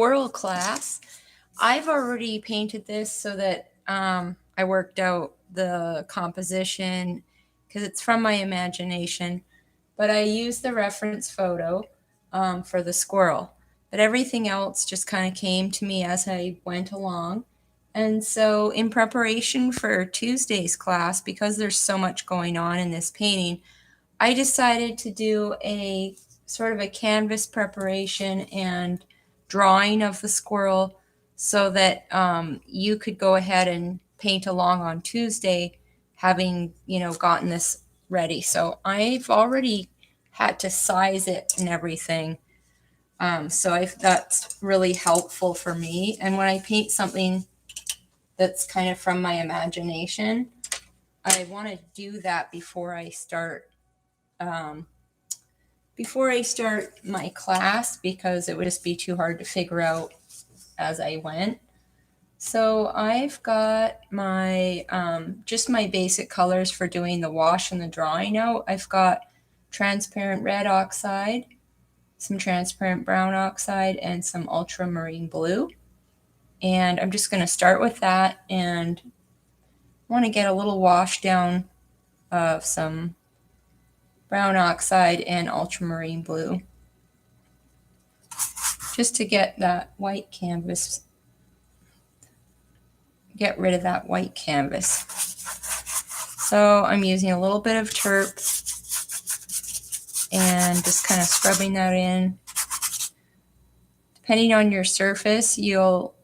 squirrel class. I've already painted this so that I worked out the composition because it's from my imagination, but I used the reference photo for the squirrel. But everything else just kind of came to me as I went along. And so, in preparation for Tuesday's class, because there's so much going on in this painting, I decided to do a sort of a canvas preparation and drawing of the squirrel so that you could go ahead and paint along on Tuesday, having gotten this ready. So I've already had to size it and everything. That's really helpful for me. And when I paint something that's kind of from my imagination, I want to do that before I start my class, because it would just be too hard to figure out as I went. So I've got my just my basic colors for doing the wash and the drawing out. I've got transparent red oxide, some transparent brown oxide, and some ultramarine blue. And I'm just going to start with that and want to get a little wash down of some brown oxide and ultramarine blue, just to get that white canvas, get rid of that white canvas. So I'm using a little bit of turp and just kind of scrubbing that in. Depending on your surface, you'll,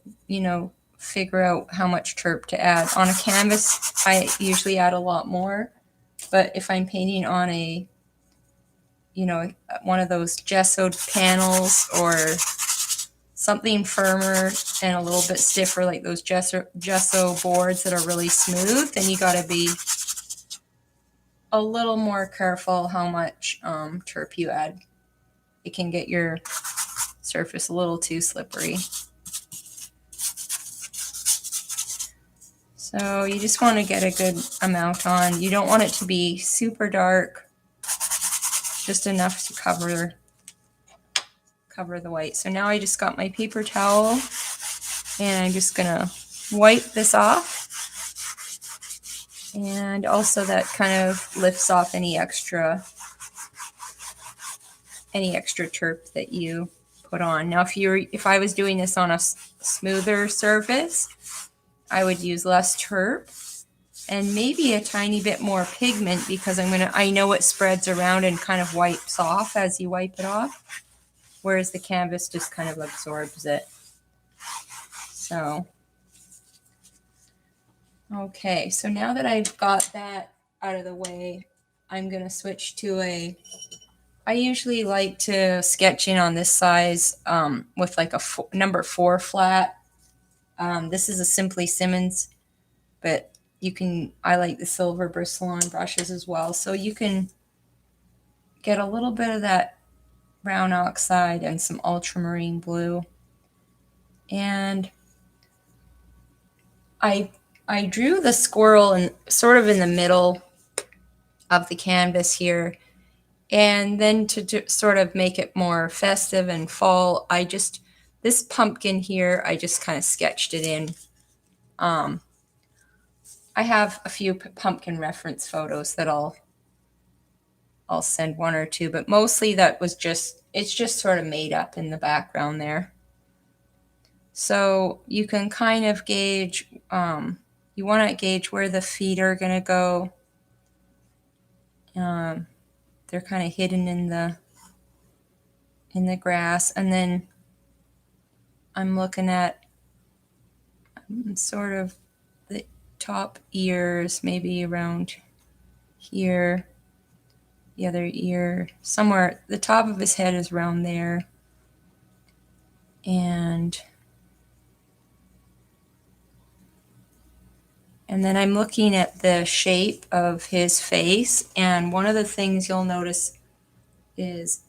figure out how much turp to add. On a canvas, I usually add a lot more, but if I'm painting on one of those gessoed panels or something firmer and a little bit stiffer, like those gesso boards that are really smooth, then you got to be a little more careful how much turp you add. It can get your surface a little too slippery. So you just want to get a good amount on. You don't want it to be super dark, just enough to cover the white. So now I just got my paper towel and I'm just gonna wipe this off. And also that kind of lifts off any extra turp that you put on. Now if I was doing this on a smoother surface, I would use less turp and maybe a tiny bit more pigment, because I know it spreads around and kind of wipes off as you wipe it off, whereas the canvas just kind of absorbs it. So, okay, so now that I've got that out of the way, I'm going to switch to I usually like to sketch in on this size with like a number 4 flat. This is a Simply Simmons, but I like the silver bristle-on brushes as well. So you can get a little bit of that brown oxide and some ultramarine blue. And I drew the squirrel sort of in the middle of the canvas here. And then to sort of make it more festive and fall, this pumpkin here, I just kind of sketched it in. I have a few pumpkin reference photos that I'll send one or two, but mostly it's just sort of made up in the background there. So you can kind of gauge, you want to gauge where the feet are going to go. They're kind of hidden in the grass. And then I'm looking at sort of the top ears, maybe around here. The other ear, somewhere, the top of his head is around there. And then I'm looking at the shape of his face. And one of the things you'll notice is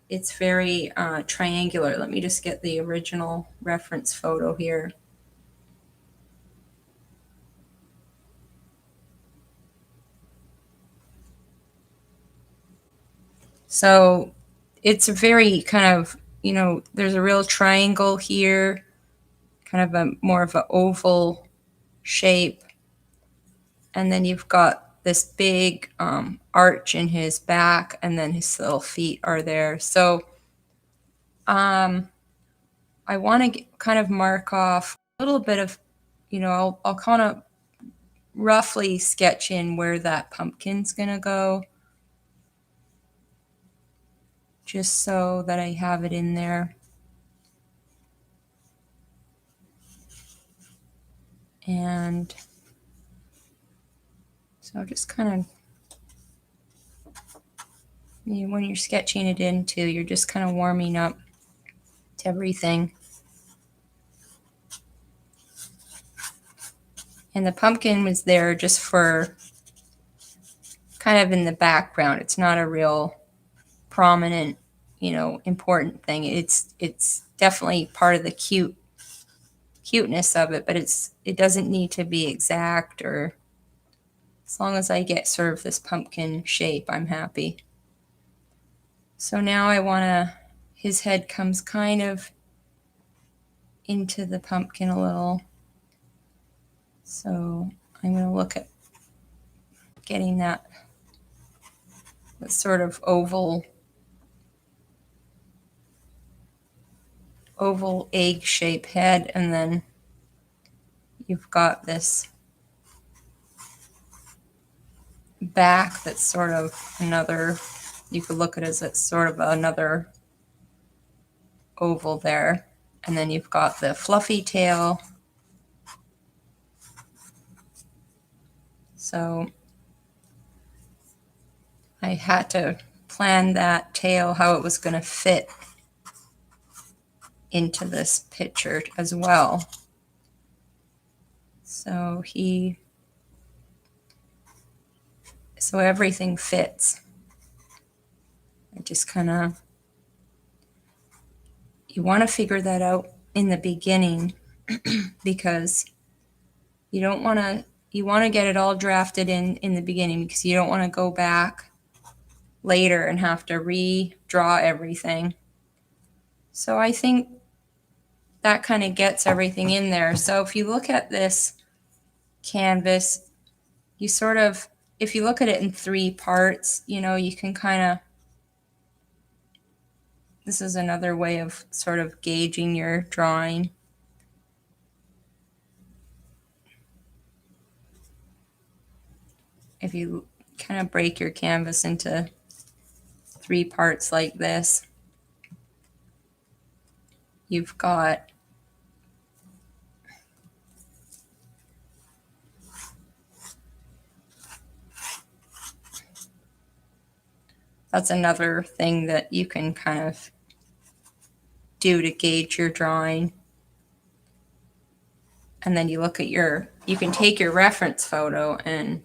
it's very triangular. Let me just get the original reference photo here. So it's very kind of you know, there's a real triangle here, kind of a more of an oval shape. And then you've got this big arch in his back, and then his little feet are there. So I want to kind of mark off a little bit of, you know, I'll kind of roughly sketch in where that pumpkin's going to go, just so that I have it in there. And so just kind of, you know, when you're sketching it in too, you're just kind of warming up to everything. And the pumpkin was there just for kind of in the background. It's not a real prominent, you know, important thing. It's definitely part of the cuteness of it, but it doesn't need to be exact, or as long as I get sort of this pumpkin shape, I'm happy. So now I want to, his head comes kind of into the pumpkin a little. So I'm going to look at getting that sort of oval egg shape head, and then you've got this back that's sort of another, you could look at it as it's sort of another oval there. And then you've got the fluffy tail. So I had to plan that tail, how it was going to fit into this picture as well. So everything fits. I just kind of, you want to figure that out in the beginning because you don't want to, you want to get it all drafted in the beginning, because you don't want to go back later and have to redraw everything. So I think that kind of gets everything in there. So if you look at this canvas, you sort of, if you look at it in 3 parts, you know, you can kind of, this is another way of sort of gauging your drawing. If you kind of break your canvas into 3 parts like this, you've got that's another thing that you can kind of do to gauge your drawing. And then you look at you can take your reference photo and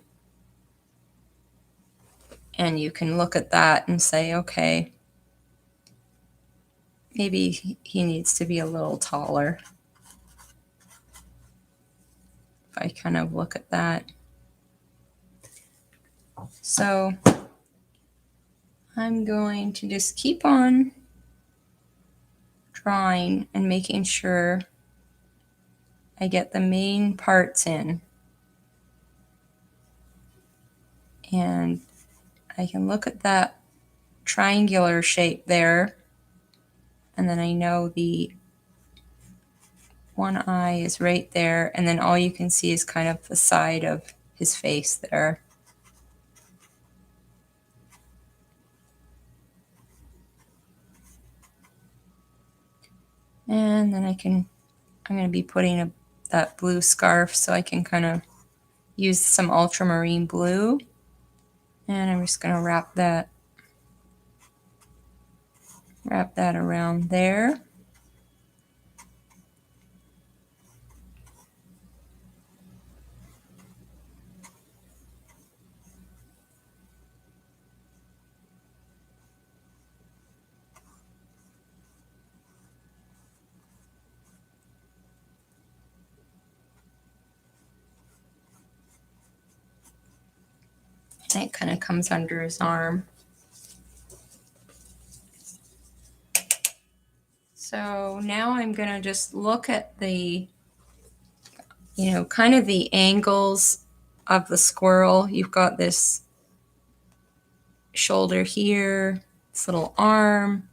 you can look at that and say, okay, maybe he needs to be a little taller. If I kind of look at that. So I'm going to just keep on drawing and making sure I get the main parts in. And I can look at that triangular shape there, and then I know the one eye is right there, and then all you can see is kind of the side of his face there. And then I'm going to be putting that blue scarf, so I can kind of use some ultramarine blue. And I'm just going to wrap that around there. And it kind of comes under his arm. So now I'm going to just look at the, kind of the angles of the squirrel. You've got this shoulder here, this little arm,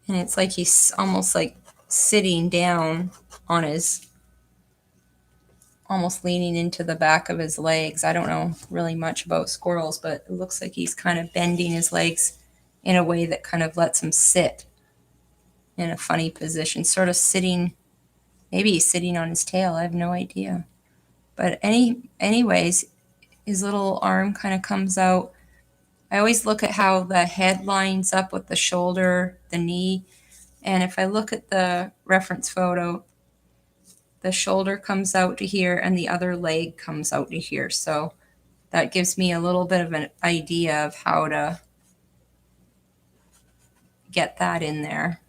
and it's like he's almost like sitting down on his, almost leaning into the back of his legs. I don't know really much about squirrels, but it looks like he's kind of bending his legs in a way that kind of lets him sit in a funny position, sort of sitting, maybe he's sitting on his tail. I have no idea. But anyways, his little arm kind of comes out. I always look at how the head lines up with the shoulder, the knee. And if I look at the reference photo, the shoulder comes out to here and the other leg comes out to here. So that gives me a little bit of an idea of how to get that in there.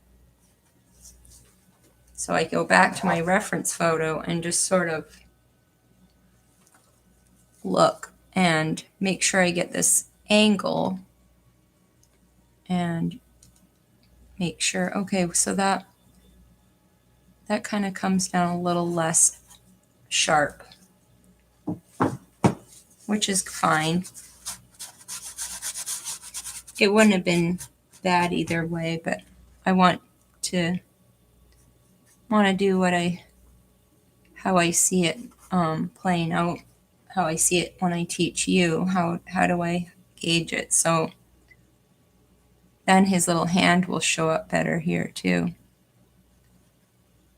So I go back to my reference photo and just sort of look and make sure I get this angle and make sure, okay, so that kind of comes down a little less sharp, which is fine. It wouldn't have been bad either way, but I want to do how I see it playing out, how I see it when I teach you. How do I gauge it? So then his little hand will show up better here too.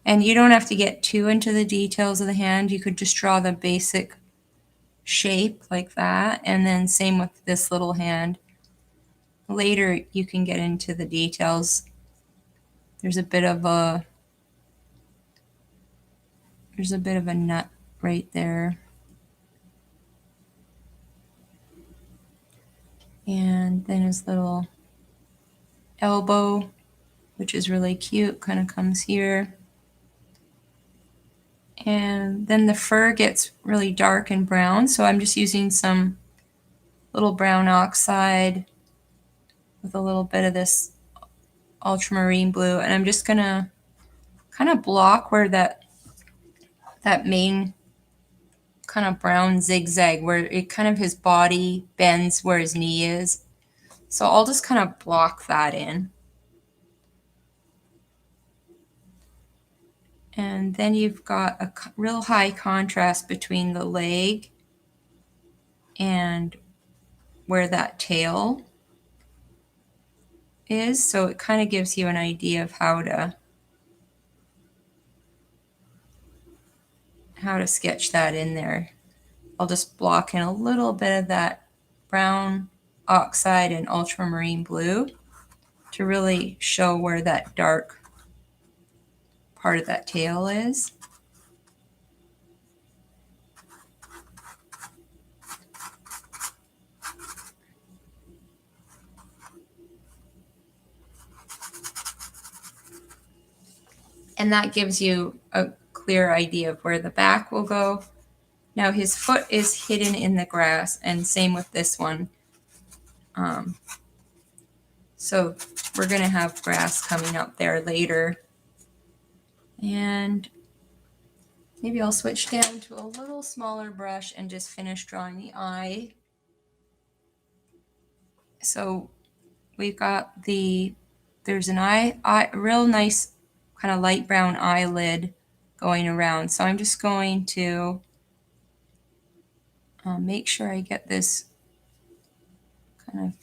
And you don't have to get too into the details of the hand. You could just draw the basic shape like that, and then same with this little hand. Later you can get into the details. There's a bit of a nut right there. And then his little elbow, which is really cute, kind of comes here. And then the fur gets really dark and brown, so I'm just using some little brown oxide with a little bit of this ultramarine blue, and I'm just gonna kind of block where that main kind of brown zigzag, where it kind of his body bends where his knee is. So I'll just kind of block that in. And then you've got a real high contrast between the leg and where that tail is. So it kind of gives you an idea of how to sketch that in there. I'll just block in a little bit of that brown oxide and ultramarine blue to really show where that dark part of that tail is. And that gives you a clear idea of where the back will go. Now his foot is hidden in the grass, and same with this one. So we're going to have grass coming up there later. And maybe I'll switch down to a little smaller brush and just finish drawing the eye. So we've got there's an eye, real nice kind of light brown eyelid going around. So I'm just going to make sure I get this kind of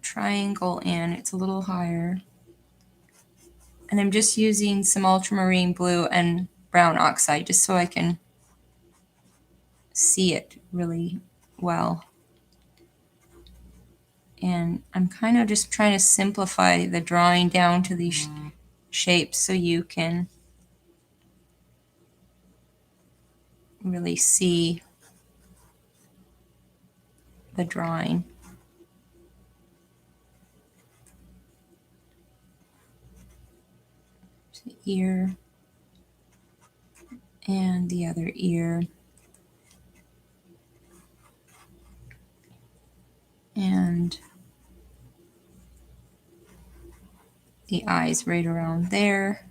triangle in. It's a little higher. And I'm just using some ultramarine blue and brown oxide just so I can see it really well. And I'm kind of just trying to simplify the drawing down to these shapes so you can really see the drawing. The ear and the other ear. And the eyes right around there.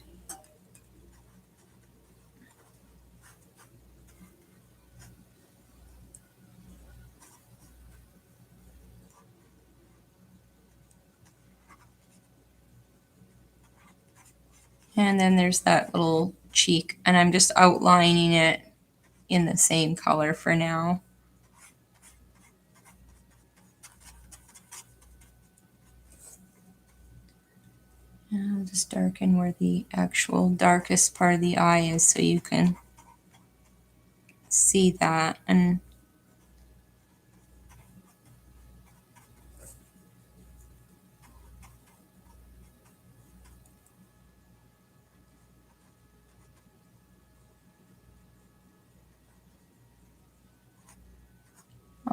And then there's that little cheek, and I'm just outlining it in the same color for now. And I'll just darken where the actual darkest part of the eye is so you can see that. And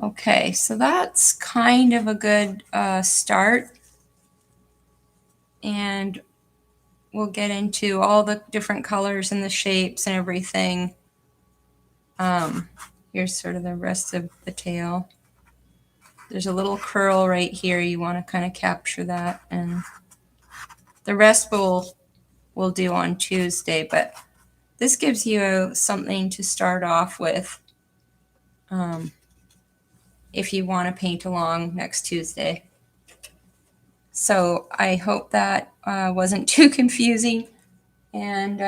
okay, so that's kind of a good start. And we'll get into all the different colors and the shapes and everything. Here's sort of the rest of the tail. There's a little curl right here. You want to kind of capture that. And the rest we'll do on Tuesday. But this gives you something to start off with if you want to paint along next Tuesday. So I hope that wasn't too confusing, and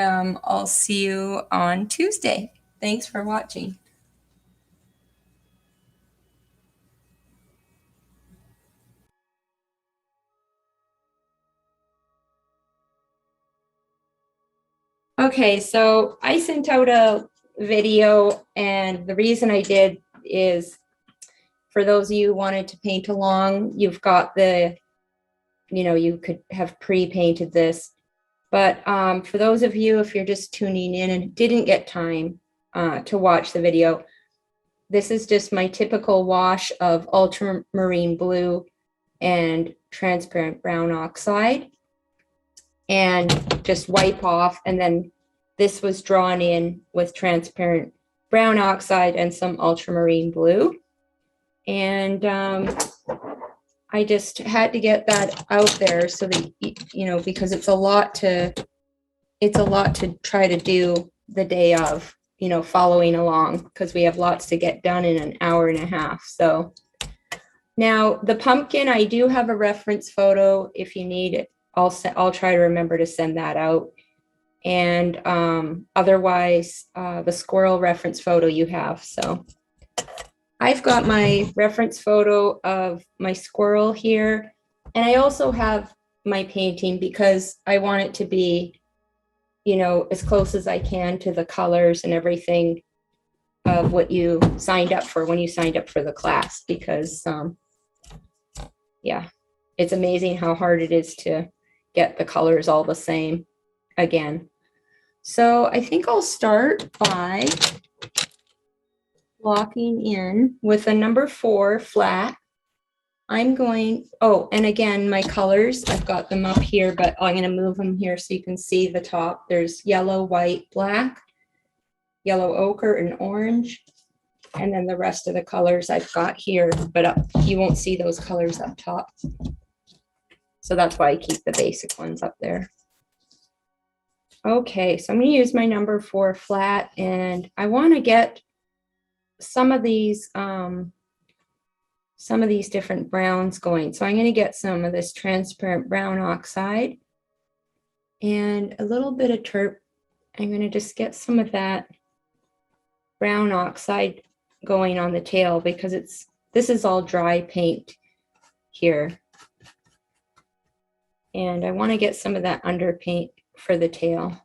I'll see you on Tuesday. Thanks for watching. Okay, so I sent out a video, and the reason I did is for those of you who wanted to paint along, you've got the, you could have pre-painted this. But for those of you, if you're just tuning in and didn't get time to watch the video, this is just my typical wash of ultramarine blue and transparent brown oxide, and just wipe off. And then this was drawn in with transparent brown oxide and some ultramarine blue. And I just had to get that out there so that, because it's a lot to try to do the day of, following along, because we have lots to get done in an hour and a half. So now the pumpkin, I do have a reference photo if you need it. I'll try to remember to send that out. And otherwise, the squirrel reference photo you have. So I've got my reference photo of my squirrel here. And I also have my painting because I want it to be, as close as I can to the colors and everything of what you signed up for when you signed up for the class. Because, yeah, it's amazing how hard it is to get the colors all the same again. So I think I'll start by locking in with a number 4 flat. I'm going, and again, my colors, I've got them up here, but I'm going to move them here so you can see the top. There's yellow, white, black, yellow ochre, and orange. And then the rest of the colors I've got here, but you won't see those colors up top. So that's why I keep the basic ones up there. Okay, so I'm going to use my number 4 flat, and I want to get some of these different browns going. So I'm going to get some of this transparent brown oxide and a little bit of terp. I'm going to just get some of that brown oxide going on the tail, because this is all dry paint here. And I want to get some of that underpaint for the tail.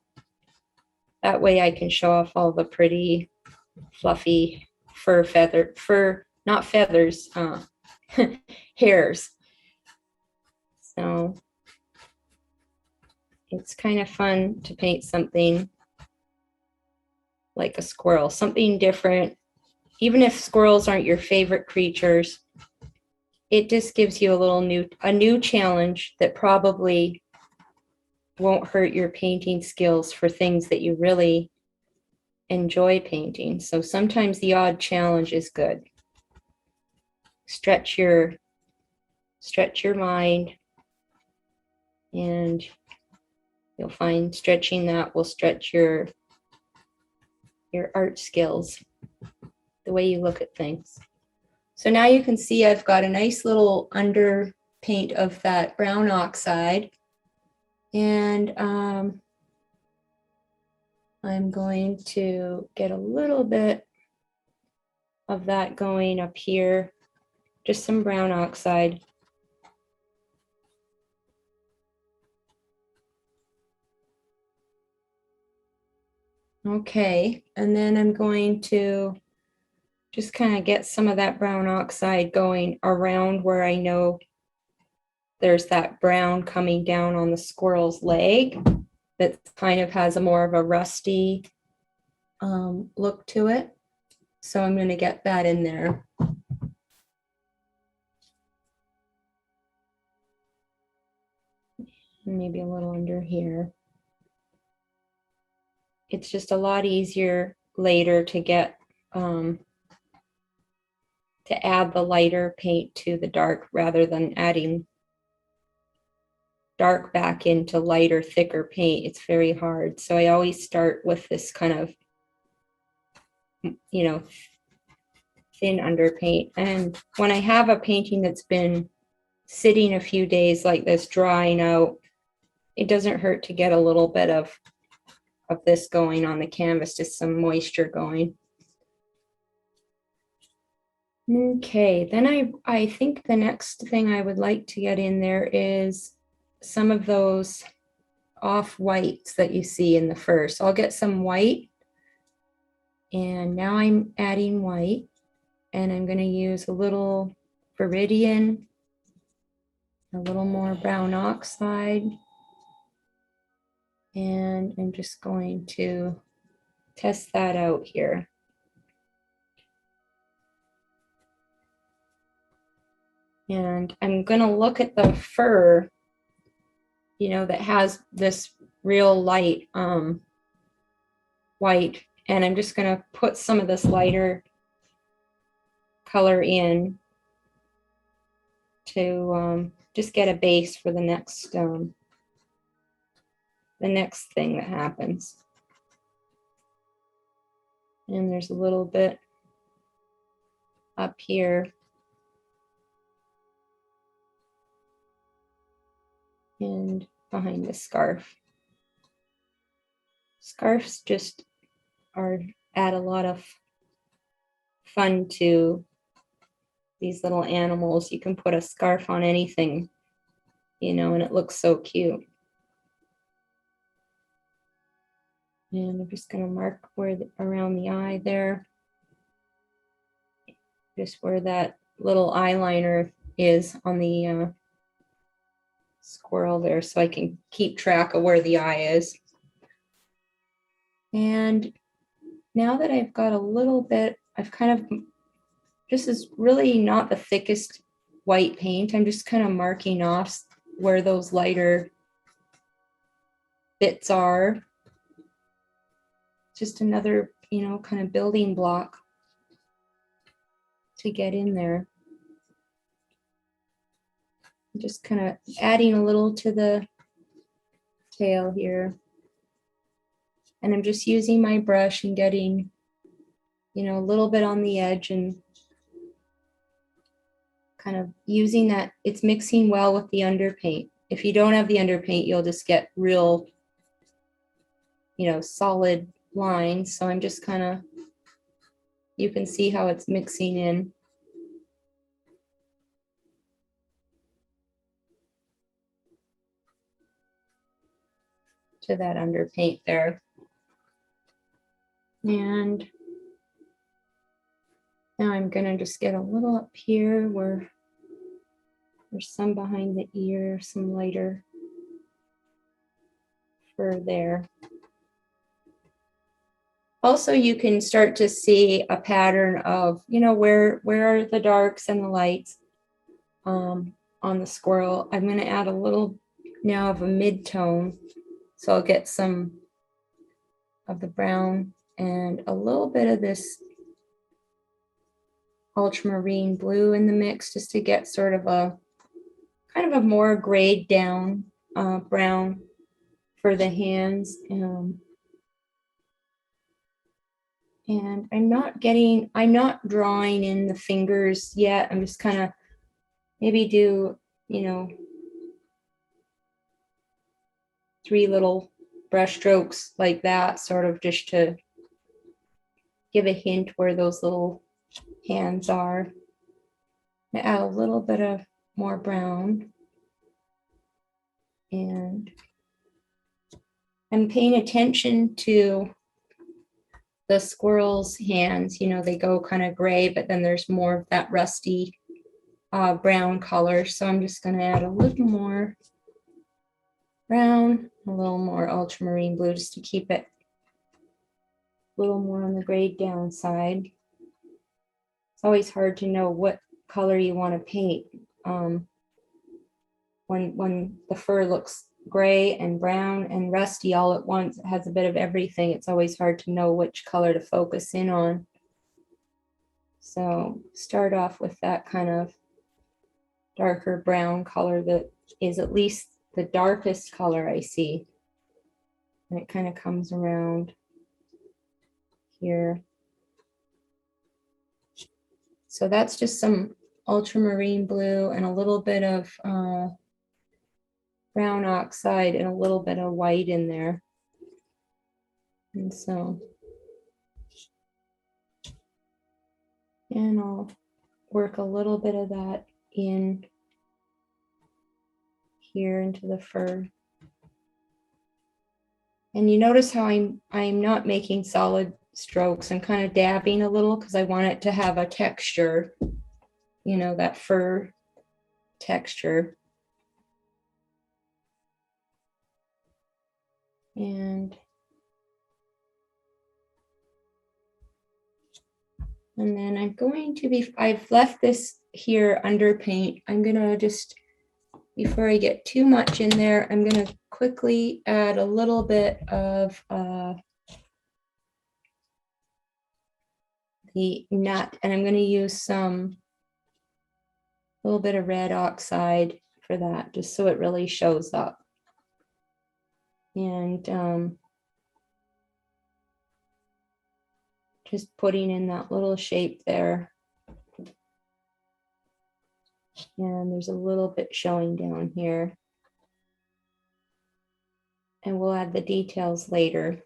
That way I can show off all the pretty fluffy not feathers, hairs. So it's kind of fun to paint something like a squirrel, something different. Even if squirrels aren't your favorite creatures, it just gives you a new challenge that probably won't hurt your painting skills for things that you really enjoy painting. So sometimes the odd challenge is good. Stretch your mind and You'll find stretching that will stretch your art skills, the way you look at things. So now you can see I've got a nice little underpaint of that brown oxide. And I'm going to get a little bit of that going up here, just some brown oxide. Okay, and then I'm going to just kind of get some of that brown oxide going around where I know there's that brown coming down on the squirrel's leg that kind of has a more of a rusty look to it. So I'm going to get that in there. Maybe a little under here. It's just a lot easier later to get to add the lighter paint to the dark rather than adding dark back into lighter, thicker paint. It's very hard. So I always start with this kind of, you know, thin underpaint. And when I have a painting that's been sitting a few days like this, drying out, it doesn't hurt to get a little bit of this going on the canvas, just some moisture going. Okay, then I think the next thing I would like to get in there is some of those off whites that you see in the fur. So I'll get some white, and now I'm adding white, and I'm going to use a little viridian, a little more brown oxide, and I'm just going to test that out here. And I'm going to look at the fur, you know, that has this real light white, and I'm just going to put some of this lighter color in to just get a base for the next thing that happens. And there's a little bit up here. And behind the scarf. Scarves just add a lot of fun to these little animals. You can put a scarf on anything, you know, and it looks so cute. And I'm just going to mark where around the eye there, just where that little eyeliner is on the squirrel there, so I can keep track of where the eye is. And now that I've got a little bit, I've kind of, this is really not the thickest white paint. I'm just kind of marking off where those lighter bits are. Just another, you know, kind of building block to get in there. Just kind of adding a little to the tail here. And I'm just using my brush and getting, you know, a little bit on the edge and kind of using that. It's mixing well with the underpaint. If you don't have the underpaint, you'll just get real, you know, solid lines. So I'm just kind of, you can see how it's mixing in. To that underpaint there. And now I'm going to just get a little up here where there's some behind the ear, some lighter fur there. Also, you can start to see a pattern of, you know, where are the darks and the lights on the squirrel. I'm going to add a little now of a mid-tone. So I'll get some of the brown and a little bit of this ultramarine blue in the mix, just to get sort of a kind of a more grayed down brown for the hands. And I'm not drawing in the fingers yet. I'm just kind of maybe do, 3 little brush strokes like that, sort of just to give a hint where those little hands are. I add a little bit of more brown. And I'm paying attention to the squirrel's hands. They go kind of gray, but then there's more of that rusty brown color. So I'm just going to add a little more brown, a little more ultramarine blue, just to keep it a little more on the grayed down side. It's always hard to know what color you want to paint. When the fur looks gray and brown and rusty all at once, it has a bit of everything. It's always hard to know which color to focus in on. So start off with that kind of darker brown color that is at least the darkest color I see. And it kind of comes around here. So that's just some ultramarine blue and a little bit of brown oxide and a little bit of white in there. And I'll work a little bit of that in here into the fur. And you notice how I'm not making solid strokes. I'm kind of dabbing a little because I want it to have a texture, that fur texture. And then I've left this here under paint. I'm going to just, before I get too much in there, I'm going to quickly add a little bit of the nut, and I'm going to use a little bit of red oxide for that, just so it really shows up. And just putting in that little shape there. And there's a little bit showing down here. And we'll add the details later.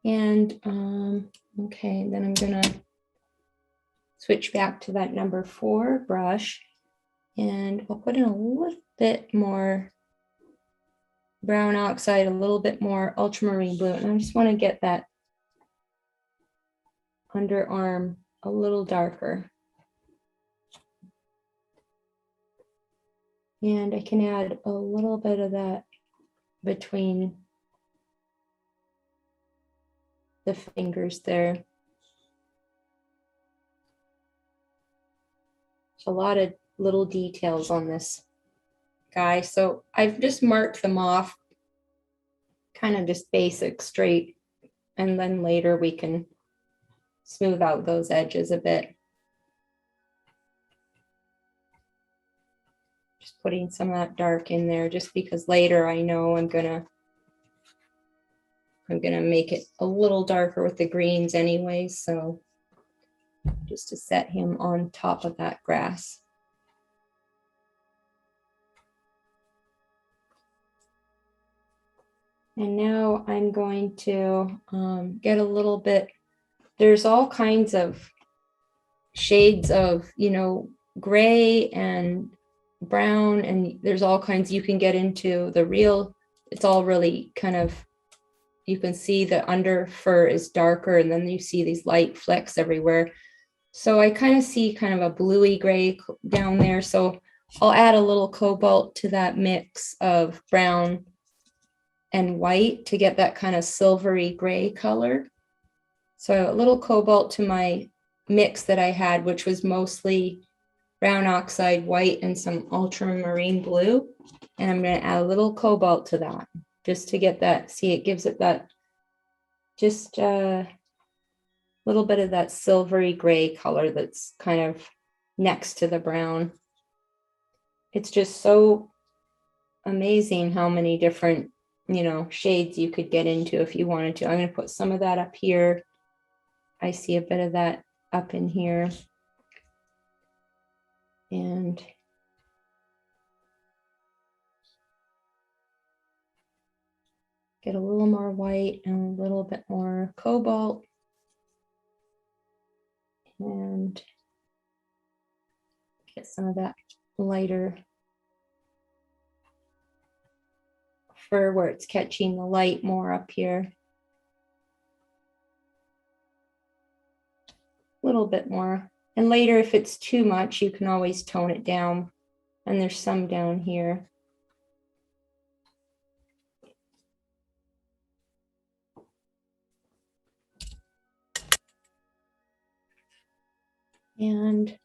And okay, then I'm gonna switch back to that number 4 brush, and I'll put in a little bit more brown oxide, a little bit more ultramarine blue, and I just want to get that underarm a little darker. And I can add a little bit of that between the fingers there. There's a lot of little details on this guy. So I've just marked them off, kind of just basic straight, and then later we can smooth out those edges a bit. Just putting some of that dark in there, just because later I know I'm gonna make it a little darker with the greens anyway, so just to set him on top of that grass. And now I'm going to get a little bit, there's all kinds of shades of, gray and brown, and there's all kinds you can get into the real, it's all really kind of, you can see the under fur is darker, and then you see these light flecks everywhere. So I kind of see kind of a bluey gray down there. So I'll add a little cobalt to that mix of brown and white to get that kind of silvery gray color. So a little cobalt to my mix that I had, which was mostly brown oxide, white, and some ultramarine blue. And I'm going to add a little cobalt to that just to get that, see, it gives it that just a little bit of that silvery gray color that's kind of next to the brown. It's just so amazing how many different, you know, shades you could get into if you wanted to. I'm going to put some of that up here. I see a bit of that up in here. And get a little more white and a little bit more cobalt. And get some of that lighter fur where it's catching the light more up here. A little bit more. And later, if it's too much, you can always tone it down. And there's some down here. And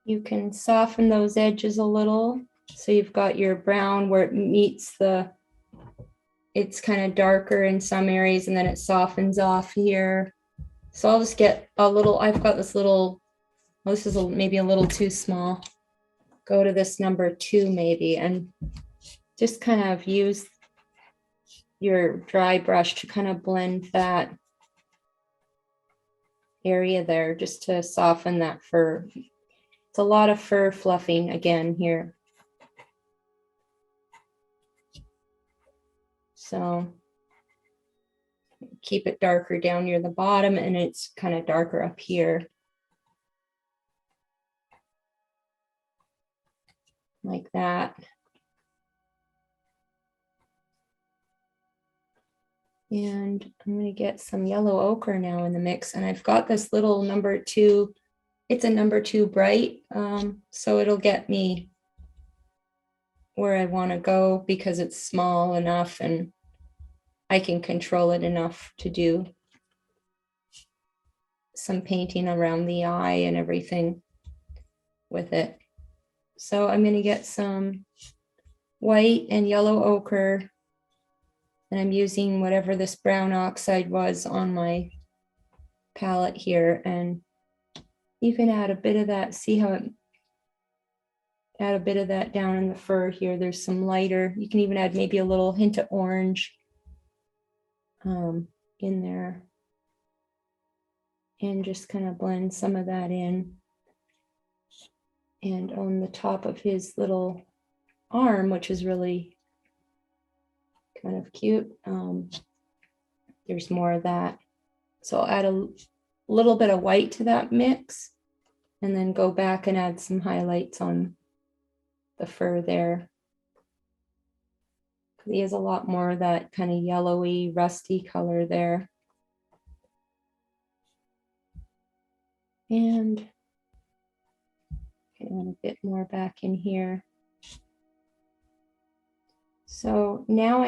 you can soften those edges a little. So you've got your brown where it meets the, it's kind of darker in some areas and then it softens off here. So I'll just get a little, I've got this little, well, this is maybe a little too small. Go to this number 2 maybe, and just kind of use your dry brush to kind of blend that area there just to soften that fur. It's a lot of fur fluffing again here. So keep it darker down near the bottom and it's kind of darker up here. Like that. And I'm going to get some yellow ochre now in the mix. And I've got this little number 2. It's a number 2 bright. So it'll get me where I want to go because it's small enough and I can control it enough to do some painting around the eye and everything with it. So I'm going to get some white and yellow ochre. And I'm using whatever this brown oxide was on my palette here. And you can add a bit of that. See how it, add a bit of that down in the fur here. There's some lighter. You can even add maybe a little hint of orange in there. And just kind of blend some of that in. And on the top of his little arm, which is really kind of cute, there's more of that. So I'll add a little bit of white to that mix and then go back and add some highlights on the fur there. He has a lot more of that kind of yellowy, rusty color there. And a bit more back in here. So now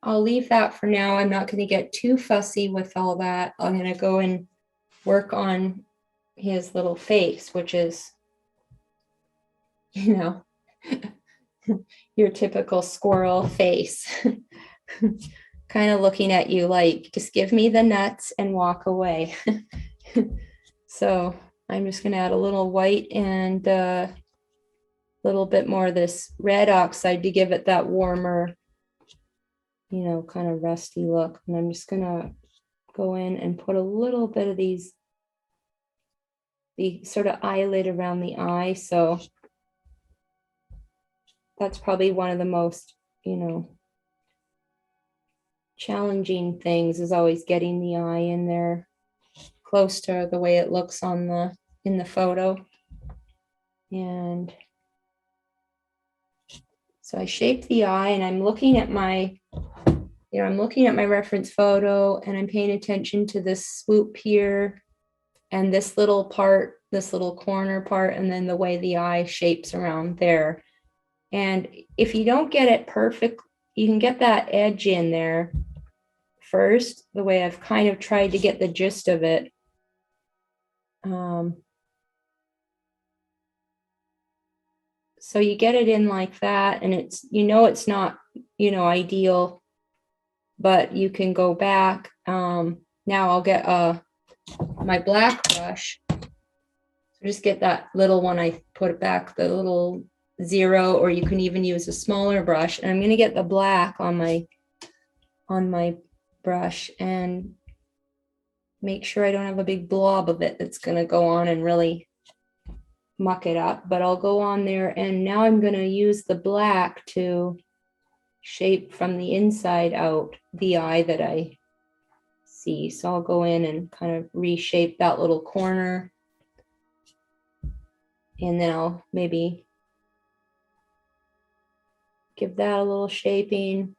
I'll leave that for now. I'm not going to get too fussy with all that. I'm going to go and work on his little face, which is, you know, your typical squirrel face. Kind of looking at you like, just give me the nuts and walk away. So I'm just going to add a little white and a little bit more of this red oxide to give it that warmer, you know, kind of rusty look. And I'm just going to go in and put a little bit of the sort of eyelid around the eye. So that's probably one of the most, you know, challenging things is always getting the eye in there close to the way it looks on in the photo. And so I shaped the eye and I'm looking at my, I'm looking at my reference photo and I'm paying attention to this swoop here and this little part, this little corner part, and then the way the eye shapes around there. And if you don't get it perfect, you can get that edge in there first, the way I've kind of tried to get the gist of it. So you get it in like that, and it's, it's not, ideal, but you can go back. Now I'll get my black brush. Just get that little one. I put it back, the little 0, or you can even use a smaller brush. And I'm going to get the black on my brush and make sure I don't have a big blob of it that's going to go on and really muck it up. But I'll go on there, and now I'm going to use the black to shape from the inside out the eye that I see. So I'll go in and kind of reshape that little corner. And then I'll maybe give that a little shaping.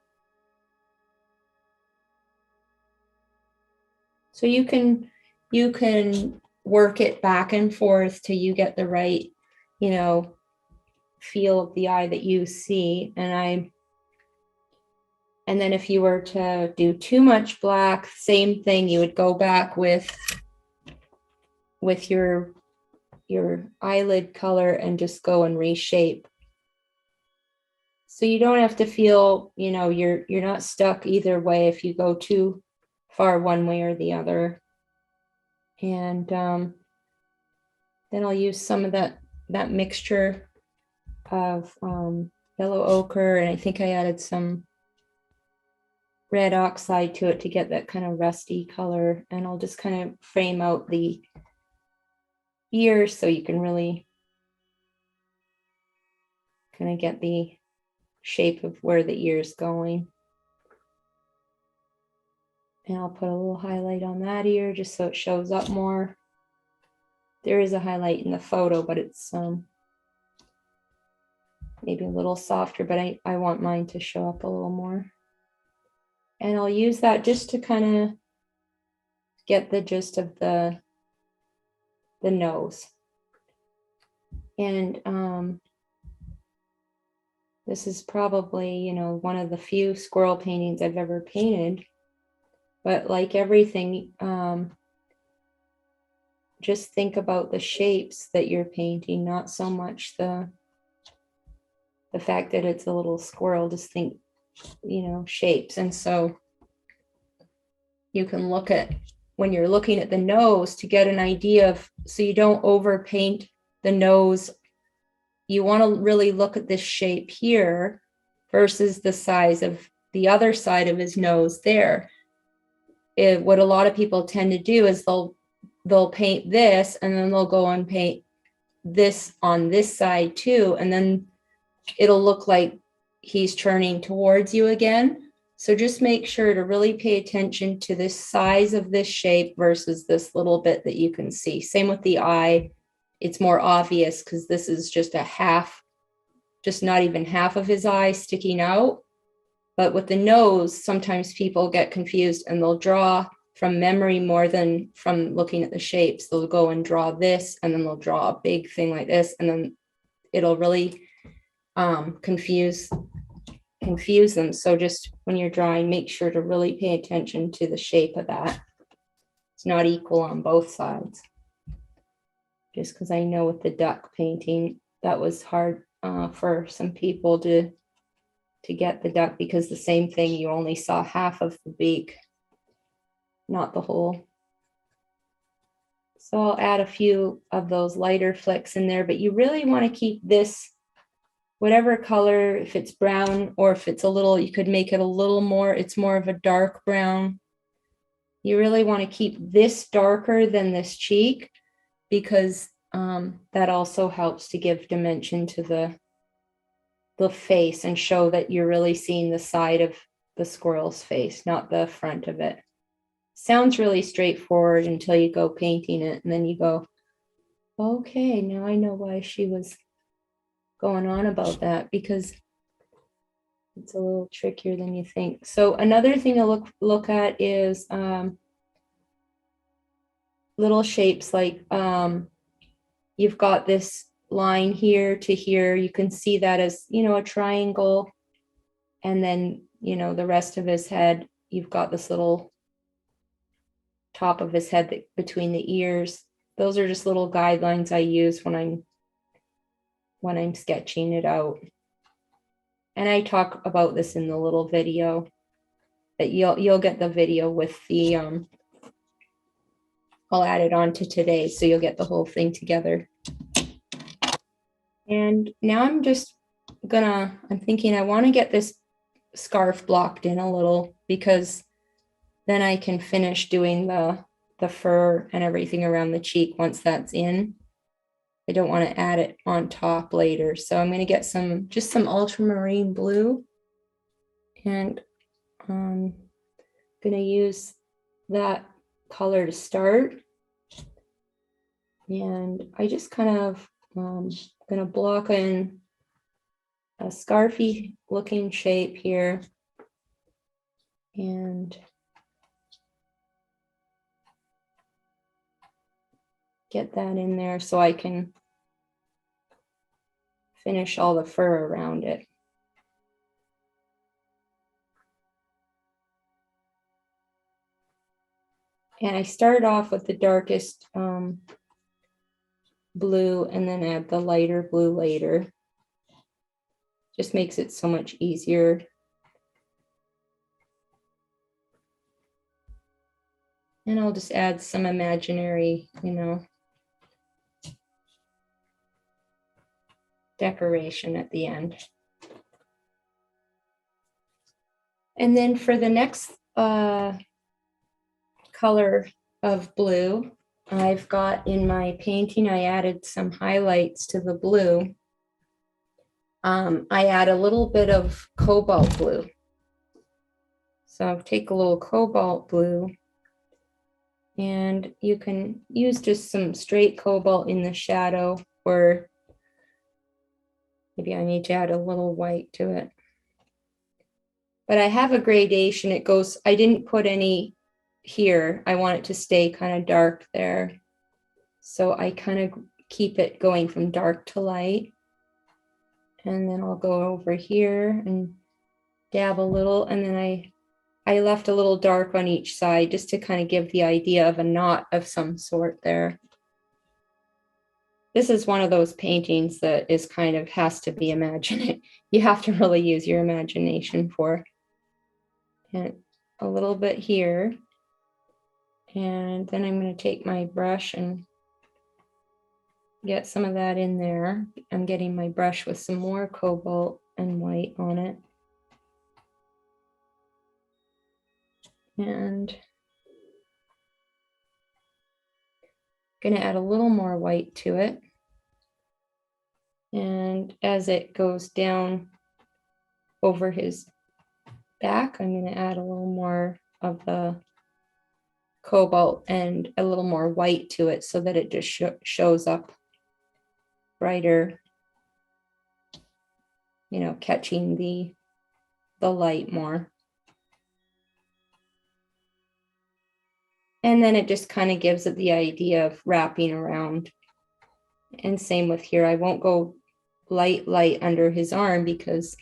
So you can work it back and forth till you get the right, feel of the eye that you see. And then if you were to do too much black, same thing, you would go back with your eyelid color and just go and reshape. So you don't have to feel, you're not stuck either way if you go too far one way or the other. And then I'll use some of that mixture of yellow ochre, and I think I added some red oxide to it to get that kind of rusty color. And I'll just kind of frame out the ears so you can really kind of get the shape of where the ear's going. And I'll put a little highlight on that ear just so it shows up more. There is a highlight in the photo, but it's maybe a little softer, but I want mine to show up a little more. And I'll use that just to kind of get the gist of the nose. And this is probably, one of the few squirrel paintings I've ever painted. But like everything, just think about the shapes that you're painting, not so much the fact that it's a little squirrel. Just think, shapes. And so you can look at, when you're looking at the nose, to get an idea of, so you don't overpaint the nose. You want to really look at this shape here versus the size of the other side of his nose there. What a lot of people tend to do is they'll paint this, and then they'll go and paint this on this side too, and then it'll look like he's turning towards you again. So just make sure to really pay attention to the size of this shape versus this little bit that you can see. Same with the eye. It's more obvious because this is just a half, just not even half of his eye sticking out. But with the nose, sometimes people get confused and they'll draw from memory more than from looking at the shapes. They'll go and draw this, and then they'll draw a big thing like this, and then it'll really confuse them. So just when you're drawing, make sure to really pay attention to the shape of that. It's not equal on both sides. Just because I know with the duck painting, that was hard for some people to get the duck, because the same thing, you only saw half of the beak, not the whole. So I'll add a few of those lighter flecks in there, but you really want to keep this, whatever color, if it's brown or if it's a little, you could make it a little more, it's more of a dark brown. You really want to keep this darker than this cheek, because that also helps to give dimension to the face and show that you're really seeing the side of the squirrel's face, not the front of it. Sounds really straightforward until you go painting it, and then you go, okay, now I know why she was going on about that, because it's a little trickier than you think. So another thing to look at is little shapes like you've got this line here to here. You can see that as, a triangle. And then, the rest of his head, you've got this little top of his head between the ears. Those are just little guidelines I use when I'm sketching it out. And I talk about this in the little video that you'll get the video with the I'll add it on to today, so you'll get the whole thing together. And now I'm thinking I want to get this scarf blocked in a little, because then I can finish doing the fur and everything around the cheek once that's in. I don't want to add it on top later. So I'm going to get just some ultramarine blue, and I'm going to use that color to start. And I just kind of going to block in a scarfy looking shape here, and get that in there so I can finish all the fur around it. And I started off with the darkest blue and then add the lighter blue later. Just makes it so much easier. And I'll just add some imaginary, decoration at the end. And then for the next color of blue, I've got in my painting, I added some highlights to the blue. I add a little bit of cobalt blue. So I'll take a little cobalt blue, and you can use just some straight cobalt in the shadow, or maybe I need to add a little white to it. But I have a gradation. I didn't put any here. I want it to stay kind of dark there. So I kind of keep it going from dark to light. And then I'll go over here and dab a little. And then I left a little dark on each side just to kind of give the idea of a knot of some sort there. This is one of those paintings that is kind of has to be imagined. You have to really use your imagination for. And a little bit here. And then I'm going to take my brush and get some of that in there. I'm getting my brush with some more cobalt and white on it. And going to add a little more white to it. And as it goes down over his back, I'm going to add a little more of the cobalt and a little more white to it so that it just shows up brighter, catching the light more. And then it just kind of gives it the idea of wrapping around. And same with here. I won't go light under his arm because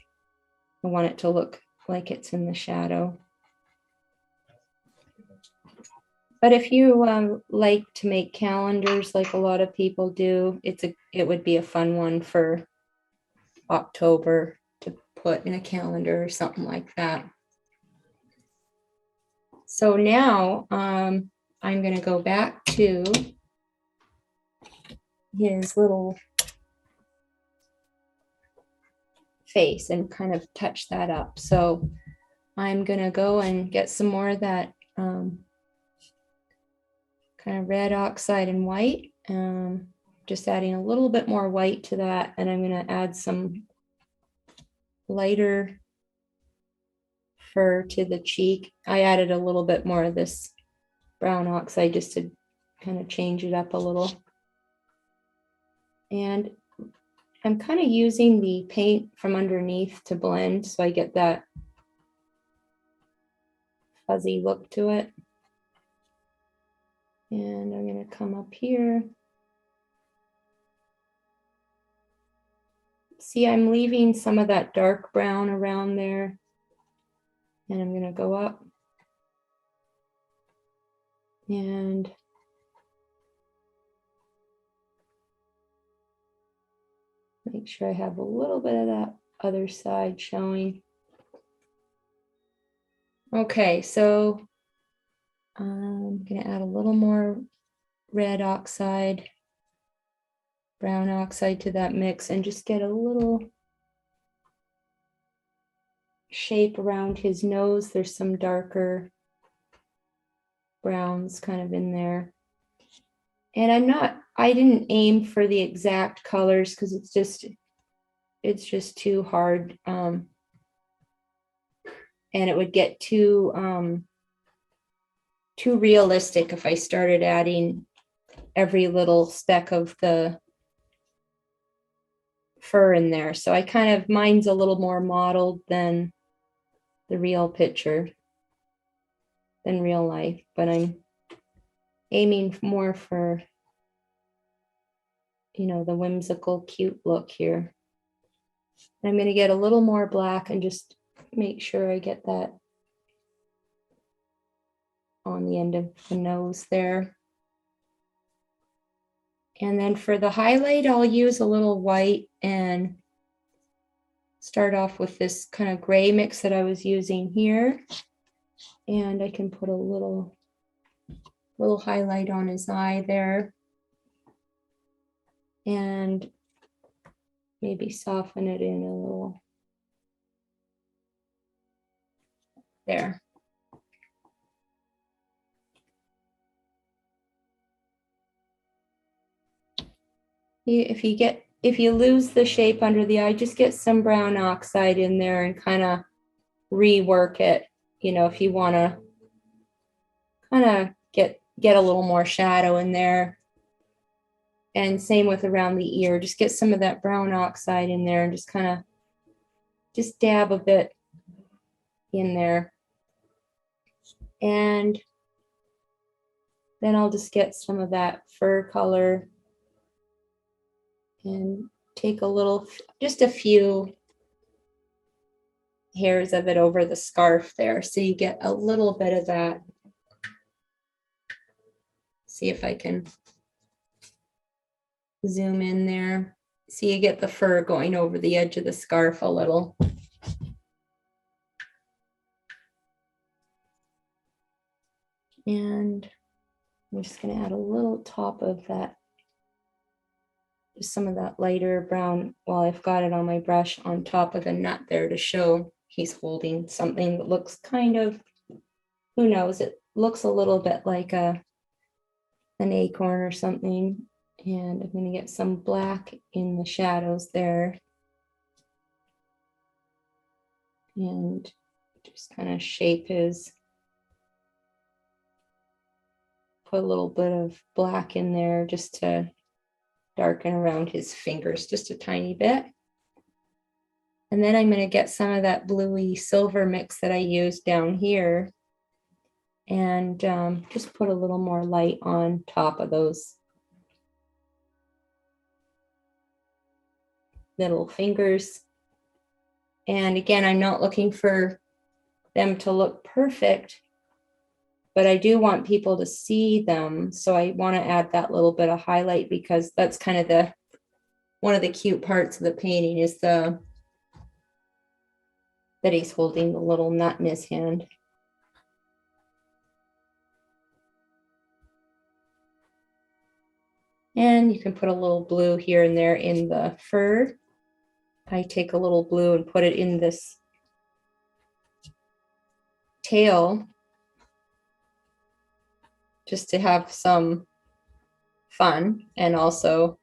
I want it to look like it's in the shadow. But if you like to make calendars like a lot of people do, it would be a fun one for October to put in a calendar or something like that. So now I'm going to go back to his little face and kind of touch that up. So I'm going to go and get some more of that kind of red oxide and white. Just adding a little bit more white to that. And I'm going to add some lighter fur to the cheek. I added a little bit more of this brown oxide just to kind of change it up a little. And I'm kind of using the paint from underneath to blend so I get that fuzzy look to it. And I'm going to come up here. See, I'm leaving some of that dark brown around there. And I'm going to go up and make sure I have a little bit of that other side showing. Okay, so I'm going to add a little more red oxide brown oxide to that mix and just get a little shape around his nose. There's some darker browns kind of in there. And I didn't aim for the exact colors because it's just too hard. And it would get too realistic if I started adding every little speck of the fur in there. So I kind of, mine's a little more modeled than the real picture, than real life, but I'm aiming more for, you know, the whimsical, cute look here. I'm going to get a little more black and just make sure I get that on the end of the nose there. And then for the highlight, I'll use a little white and start off with this kind of gray mix that I was using here. And I can put a little highlight on his eye there. And maybe soften it in a little. There. If you lose the shape under the eye, just get some brown oxide in there and kind of rework it. You know, if you want to kind of get a little more shadow in there. And same with around the ear, just get some of that brown oxide in there and just kind of just dab a bit in there. And then I'll just get some of that fur color and take a little, just a few hairs of it over the scarf there. So you get a little bit of that. See if I can zoom in there. So you get the fur going over the edge of the scarf a little. And I'm just going to add a little top of that, just some of that lighter brown, while I've got it on my brush, on top of the nut there to show he's holding something that looks kind of, who knows, it looks a little bit like an acorn or something. And I'm going to get some black in the shadows there. And just kind of shape his, put a little bit of black in there just to darken around his fingers just a tiny bit. And then I'm going to get some of that bluey silver mix that I used down here and just put a little more light on top of those little fingers. And again, I'm not looking for them to look perfect, but I do want people to see them. So I want to add that little bit of highlight because that's kind of one of the cute parts of the painting is that he's holding the little nut in his hand. And you can put a little blue here and there in the fur. I take a little blue and put it in this tail just to have some fun. And also,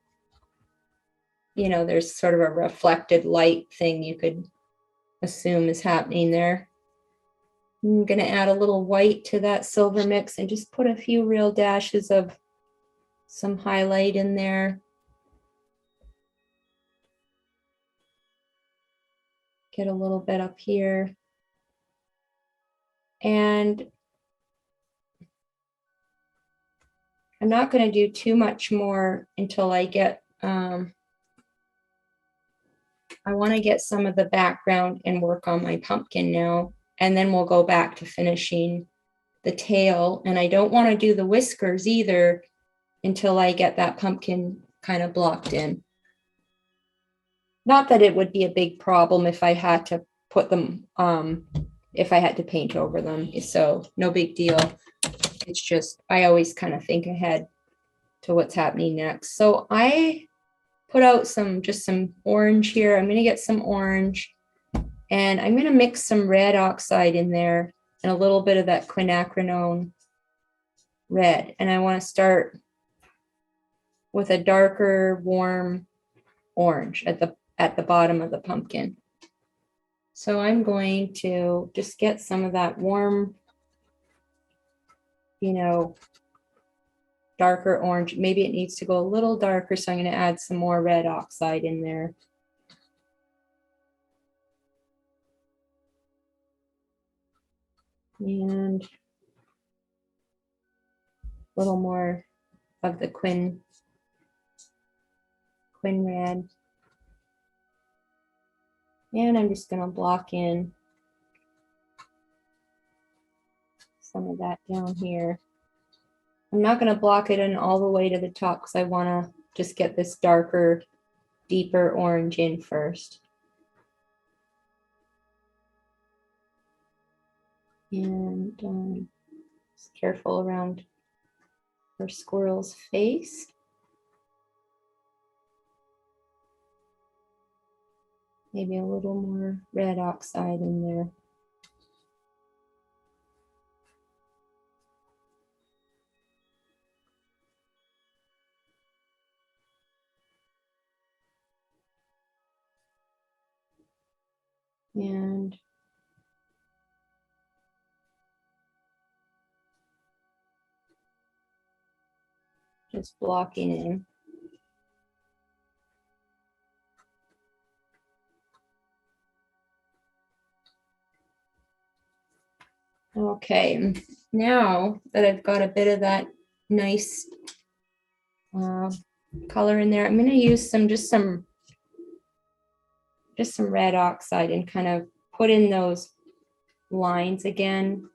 you know, there's sort of a reflected light thing you could assume is happening there. I'm going to add a little white to that silver mix and just put a few real dashes of some highlight in there. Get a little bit up here. And I'm not going to do too much more until I get, I want to get some of the background and work on my pumpkin now. And then we'll go back to finishing the tail. And I don't want to do the whiskers either until I get that pumpkin kind of blocked in. Not that it would be a big problem if I had to put them, if I had to paint over them. So no big deal. It's just, I always kind of think ahead to what's happening next. So I put out just some orange here. I'm going to get some orange, and I'm going to mix some red oxide in there and a little bit of that quinacridone red. And I want to start with a darker, warm orange at the bottom of the pumpkin. So I'm going to just get some of that warm, darker orange. Maybe it needs to go a little darker, so I'm going to add some more red oxide in there. And a little more of the quin red. And I'm just going to block in some of that down here. I'm not going to block it in all the way to the top because I want to just get this darker, deeper orange in first. And just careful around our squirrel's face. Maybe a little more red oxide in there. And just blocking in. Okay, now that I've got a bit of that nice color in there, I'm going to use just some red oxide and kind of put in those lines again.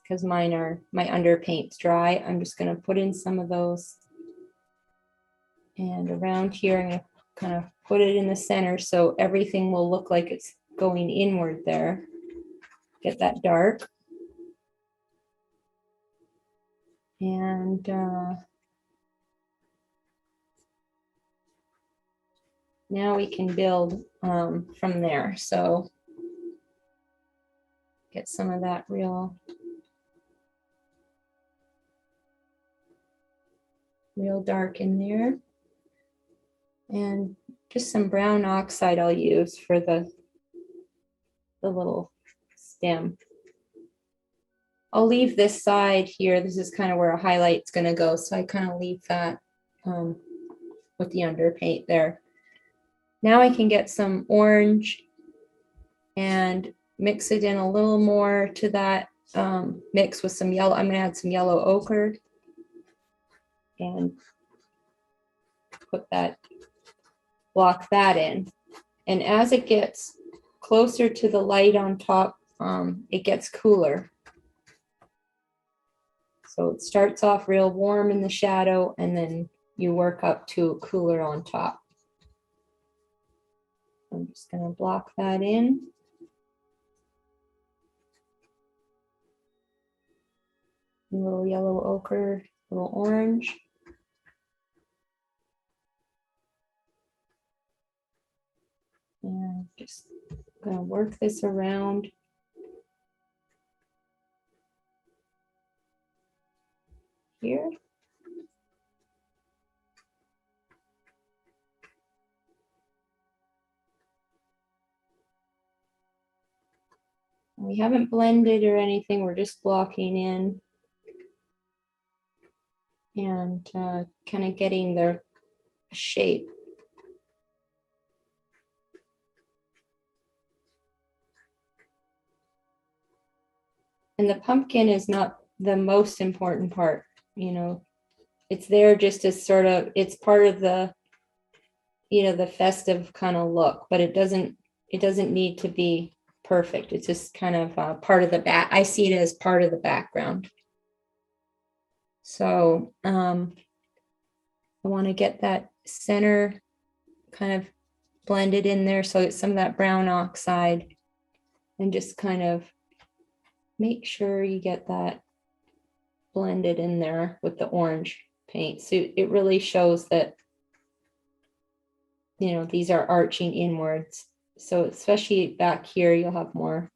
Because my underpaint's dry, I'm just going to put in some of those. And around here, I'm going to kind of put it in the center so everything will look like it's going inward there. Get that dark. And now we can build from there. So get some of that real dark in there. And just some brown oxide I'll use for the little stem. I'll leave this side here. This is kind of where a highlight's going to go. So I kind of leave that with the underpaint there. Now I can get some orange and mix it in a little more to that mix with some yellow. I'm going to add some yellow ochre and block that in. And as it gets closer to the light on top, it gets cooler. So it starts off real warm in the shadow, and then you work up to cooler on top. I'm just going to block that in. A little yellow ochre, a little orange. And just going to work this around. Here. We haven't blended or anything, we're just blocking in and kind of getting the shape. And the pumpkin is not the most important part, it's there just as sort of, it's part of the, the festive kind of look, but it doesn't need to be perfect. It's just kind of part of the back. I see it as part of the background. So I want to get that center kind of blended in there. So it's some of that brown oxide, and just kind of make sure you get that blended in there with the orange paint. So it really shows that you know, these are arching inwards. So especially back here, you'll have more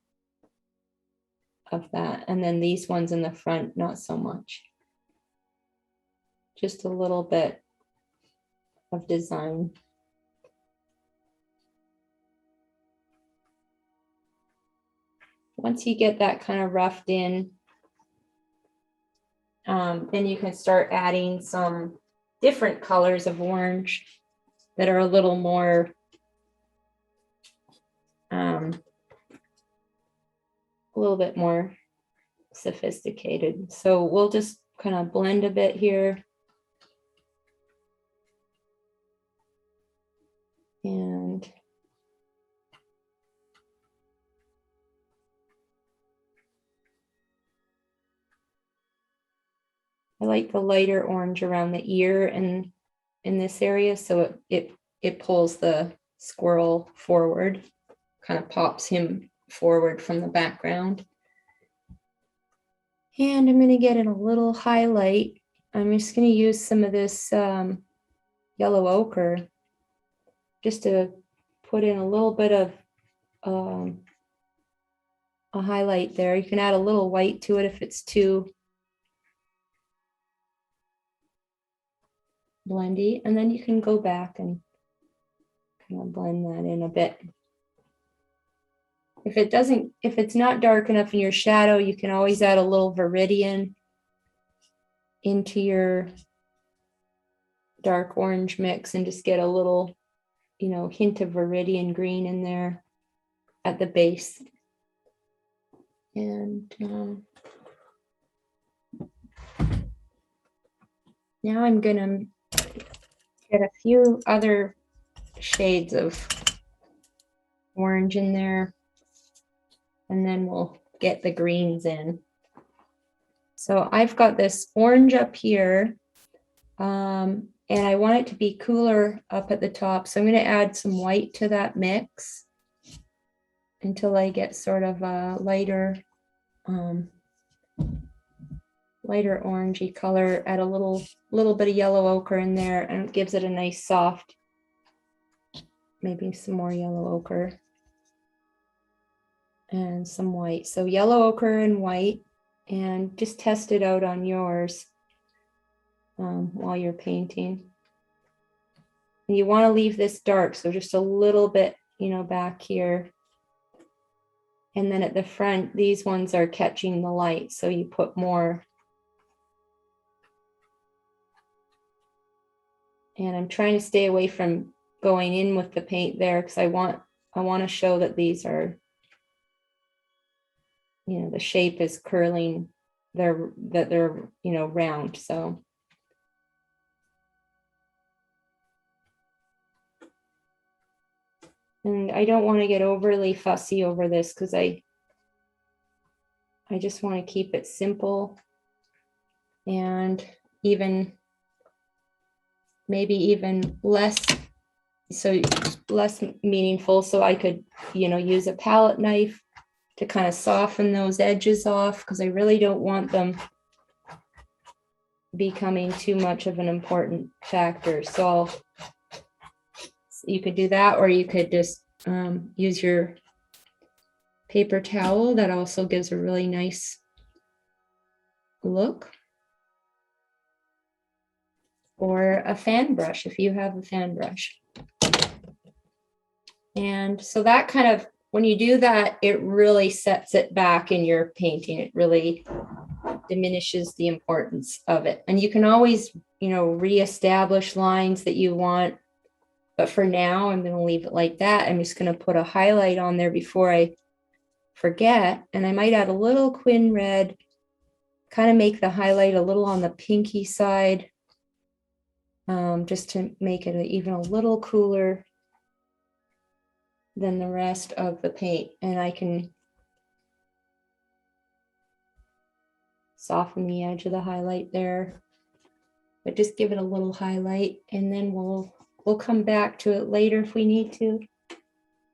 of that. And then these ones in the front, not so much. Just a little bit of design. Once you get that kind of roughed in, then you can start adding some different colors of orange that are a little more a little bit more sophisticated. So we'll just kind of blend a bit here. And I like the lighter orange around the ear and in this area, so it pulls the squirrel forward, kind of pops him forward from the background. And I'm going to get in a little highlight. I'm just going to use some of this yellow ochre just to put in a little bit of a highlight there. You can add a little white to it if it's too blendy, and then you can go back and kind of blend that in a bit. If it's not dark enough in your shadow, you can always add a little viridian into your dark orange mix and just get a little, you know, hint of viridian green in there at the base. And now I'm gonna get a few other shades of orange in there, and then we'll get the greens in. So I've got this orange up here, and I want it to be cooler up at the top. So I'm going to add some white to that mix until I get sort of a lighter orangey color. Add a little bit of yellow ochre in there, and it gives it a nice soft, maybe some more yellow ochre and some white. So yellow ochre and white, and just test it out on yours while you're painting. And you want to leave this dark, so just a little bit, you know, back here. And then at the front, these ones are catching the light, so you put more. And I'm trying to stay away from going in with the paint there, because I want to show that these are, you know, the shape is curling, that they're, you know, round. So and I don't want to get overly fussy over this, because I just want to keep it simple and even maybe even less meaningful. So I could, you know, use a palette knife to kind of soften those edges off, because I really don't want them becoming too much of an important factor. So you could do that, or you could just use your paper towel. That also gives a really nice look. Or a fan brush, if you have a fan brush. And so that kind of, when you do that, it really sets it back in your painting. It really diminishes the importance of it. And you can always, you know, reestablish lines that you want. But for now, I'm going to leave it like that. I'm just going to put a highlight on there before I forget. And I might add a little Quin red, kind of make the highlight a little on the pinky side, just to make it even a little cooler than the rest of the paint. And I can soften the edge of the highlight there, but just give it a little highlight, and then we'll come back to it later if we need to.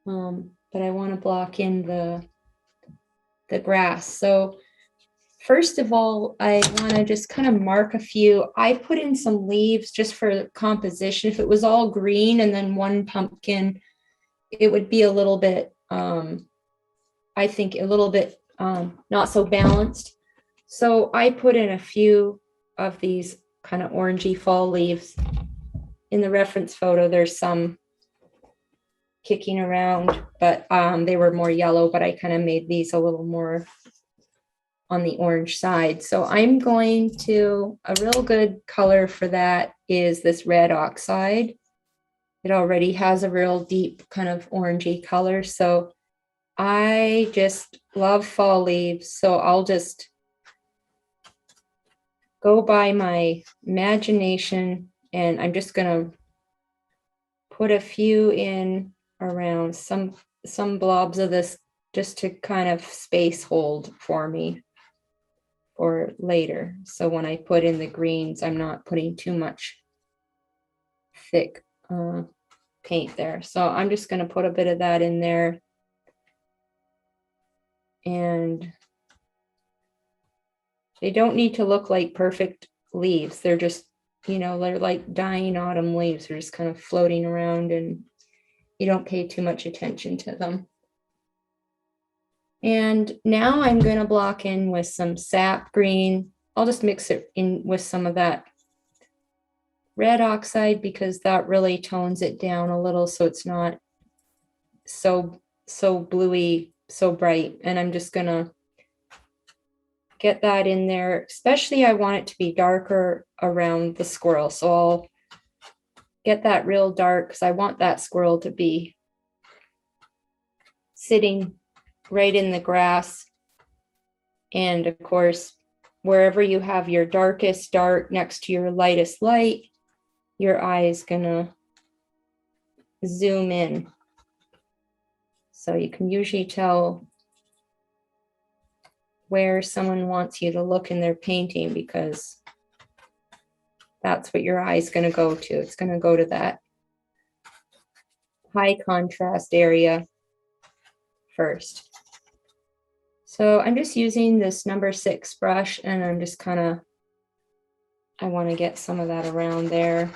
But I want to block in the grass. So first of all, I want to just kind of mark a few. I put in some leaves just for composition. If it was all green and then one pumpkin, it would be a little bit, I think, a little bit not so balanced. So I put in a few of these kind of orangey fall leaves. In the reference photo, there's some kicking around, but they were more yellow, but I kind of made these a little more on the orange side. So I'm going to, a real good color for that is this red oxide. It already has a real deep kind of orangey color. So I just love fall leaves. So I'll just go by my imagination, and I'm just going to put a few in around some blobs of this just to kind of space hold for me for later. So when I put in the greens, I'm not putting too much thick paint there. So I'm just going to put a bit of that in there. And they don't need to look like perfect leaves. They're just, you know, they're like dying autumn leaves. They're just kind of floating around and you don't pay too much attention to them. And now I'm going to block in with some sap green. I'll just mix it in with some of that red oxide because that really tones it down a little so it's not so bluey, so bright. And I'm just going to get that in there. Especially I want it to be darker around the squirrel. So I'll get that real dark because I want that squirrel to be sitting right in the grass. And of course, wherever you have your darkest dark next to your lightest light, your eye is gonna zoom in. So you can usually tell where someone wants you to look in their painting because that's what your eye is gonna go to. It's gonna go to that high contrast area first. So I'm just using this number 6 brush and I'm just kind of, I want to get some of that around there.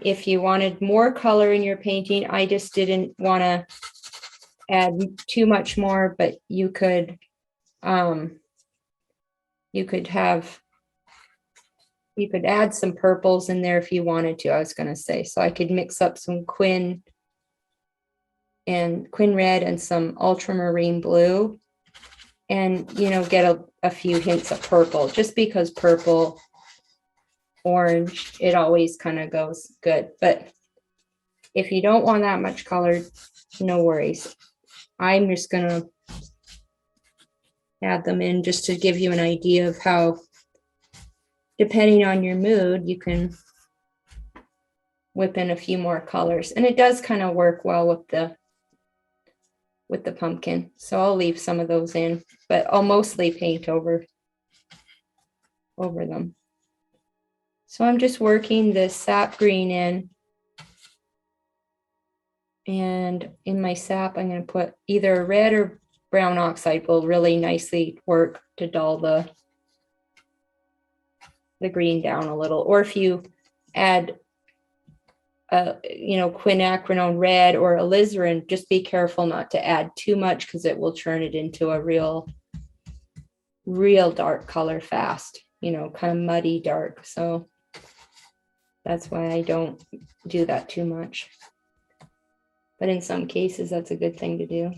If you wanted more color in your painting, I just didn't want to add too much more, but you could add some purples in there if you wanted to, I was going to say. So I could mix up some Quin red and some ultramarine blue and, you know, get a few hints of purple, just because purple, orange, it always kind of goes good. But if you don't want that much color, no worries. I'm just going to add them in just to give you an idea of how, depending on your mood, you can whip in a few more colors. And it does kind of work well with the pumpkin. So I'll leave some of those in, but I'll mostly paint over them. So I'm just working the sap green in. And in my sap, I'm going to put either red or brown oxide will really nicely work to dull the green down a little. Or if you add quinacridone red or alizarin, just be careful not to add too much because it will turn it into a real dark color fast, you know, kind of muddy dark. So that's why I don't do that too much. But in some cases, that's a good thing to do.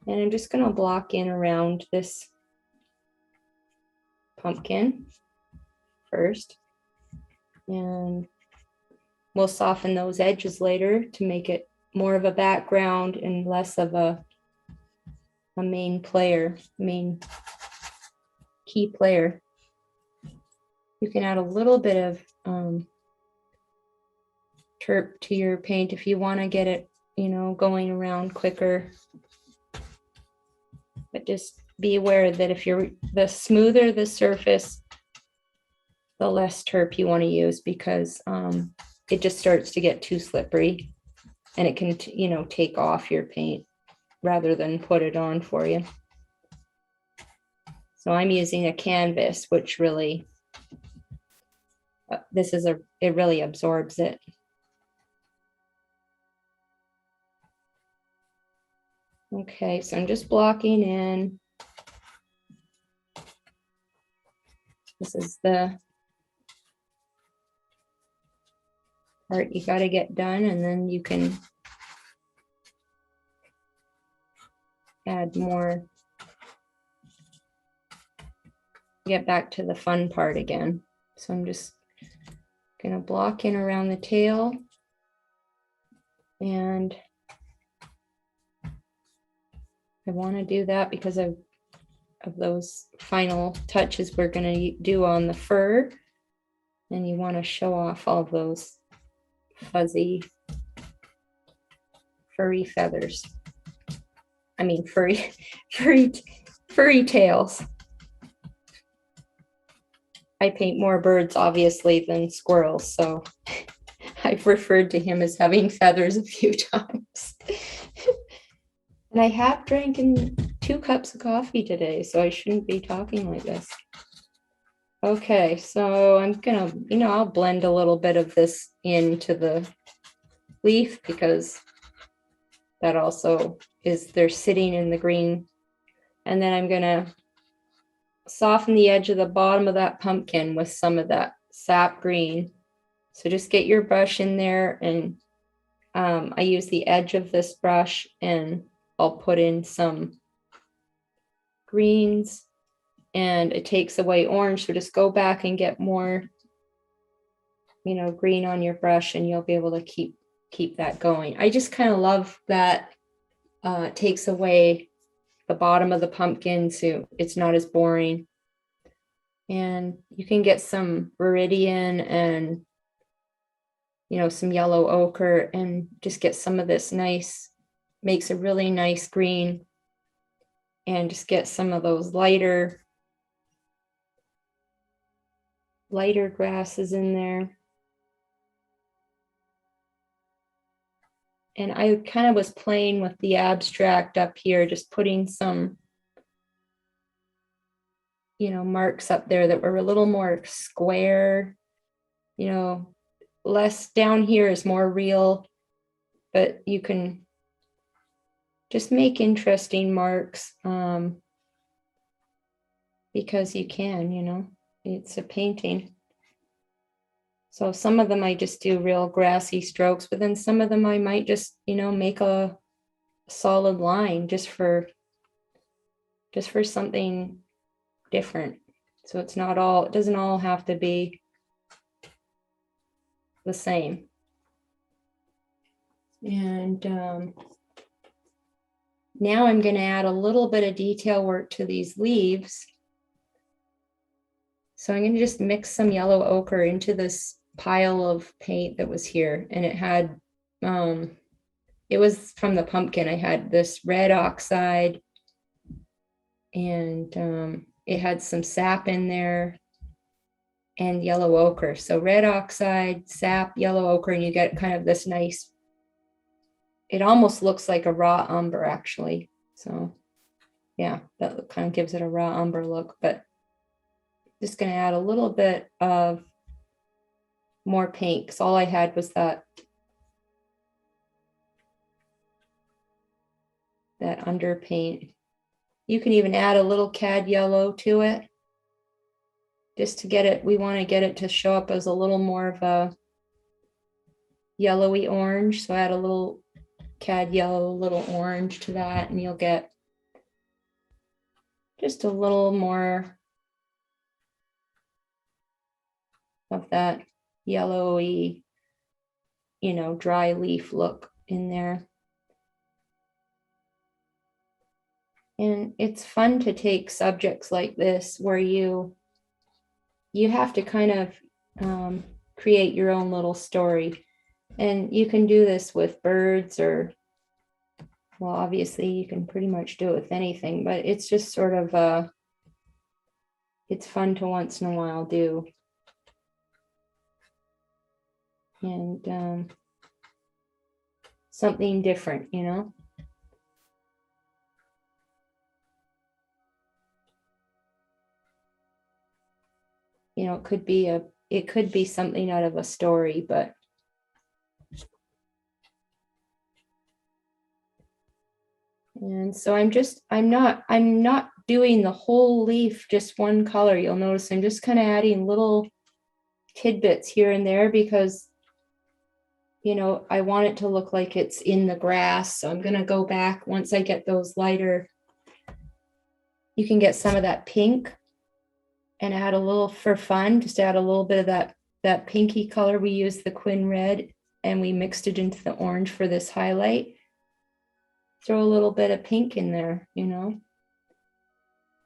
And I'm just going to block in around this pumpkin first. And we'll soften those edges later to make it more of a background and less of a main key player. You can add a little bit of terp to your paint if you want to get it, you know, going around quicker. But just be aware that if the smoother the surface, the less terp you want to use, because it just starts to get too slippery and it can, you know, take off your paint. rather than put it on for you. So I'm using a canvas, which really, it really absorbs it. Okay, so I'm just blocking in. This is the part you got to get done, and then you can add more. Get back to the fun part again. So I'm just going to block in around the tail, and I want to do that because of those final touches we're going to do on the fur, and you want to show off all those fuzzy furry feathers. I mean furry tails. I paint more birds, obviously, than squirrels, so I've referred to him as having feathers a few times. And I have drank 2 cups of coffee today, so I shouldn't be talking like this. Okay, so I'm gonna, I'll blend a little bit of this into the leaf because that also they're sitting in the green. And then I'm gonna soften the edge of the bottom of that pumpkin with some of that sap green. So just get your brush in there, and I use the edge of this brush, and I'll put in some greens, and it takes away orange. So just go back and get more, green on your brush, and you'll be able to keep that going. I just kind of love that it takes away the bottom of the pumpkin, so it's not as boring. And you can get some viridian and some yellow ochre, and just get some of this nice, makes a really nice green, and just get some of those lighter grasses in there. And I kind of was playing with the abstract up here, just putting some, marks up there that were a little more square, less down here is more real, but you can just make interesting marks because you can, it's a painting. So some of them I just do real grassy strokes, but then some of them I might just, make a solid line just for something different. So it doesn't all have to be the same. And now I'm going to add a little bit of detail work to these leaves. So I'm going to just mix some yellow ochre into this pile of paint that was here. And it had, it was from the pumpkin. I had this red oxide, and it had some sap in there and yellow ochre. So red oxide, sap, yellow ochre, and you get kind of this nice, it almost looks like a raw umber actually. So yeah, that kind of gives it a raw umber look, but just going to add a little bit of more paint because all I had was that underpaint. You can even add a little cad yellow to it just to get it. We want to get it to show up as a little more of a yellowy orange. So add a little cad yellow, a little orange to that, and you'll get just a little more of that yellowy, dry leaf look in there. And it's fun to take subjects like this where you have to kind of create your own little story. And you can do this with birds, or, well, obviously you can pretty much do it with anything, but it's just sort of it's fun to once in a while do. And something different, you know, it could be something out of a story, but and so I'm not doing the whole leaf just one color. You'll notice I'm just kind of adding little tidbits here and there because, you know, I want it to look like it's in the grass. So I'm going to go back once I get those lighter. You can get some of that pink and add a little for fun, just add a little bit of that pinky color. We used the Quin Red and we mixed it into the orange for this highlight. Throw a little bit of pink in there, you know.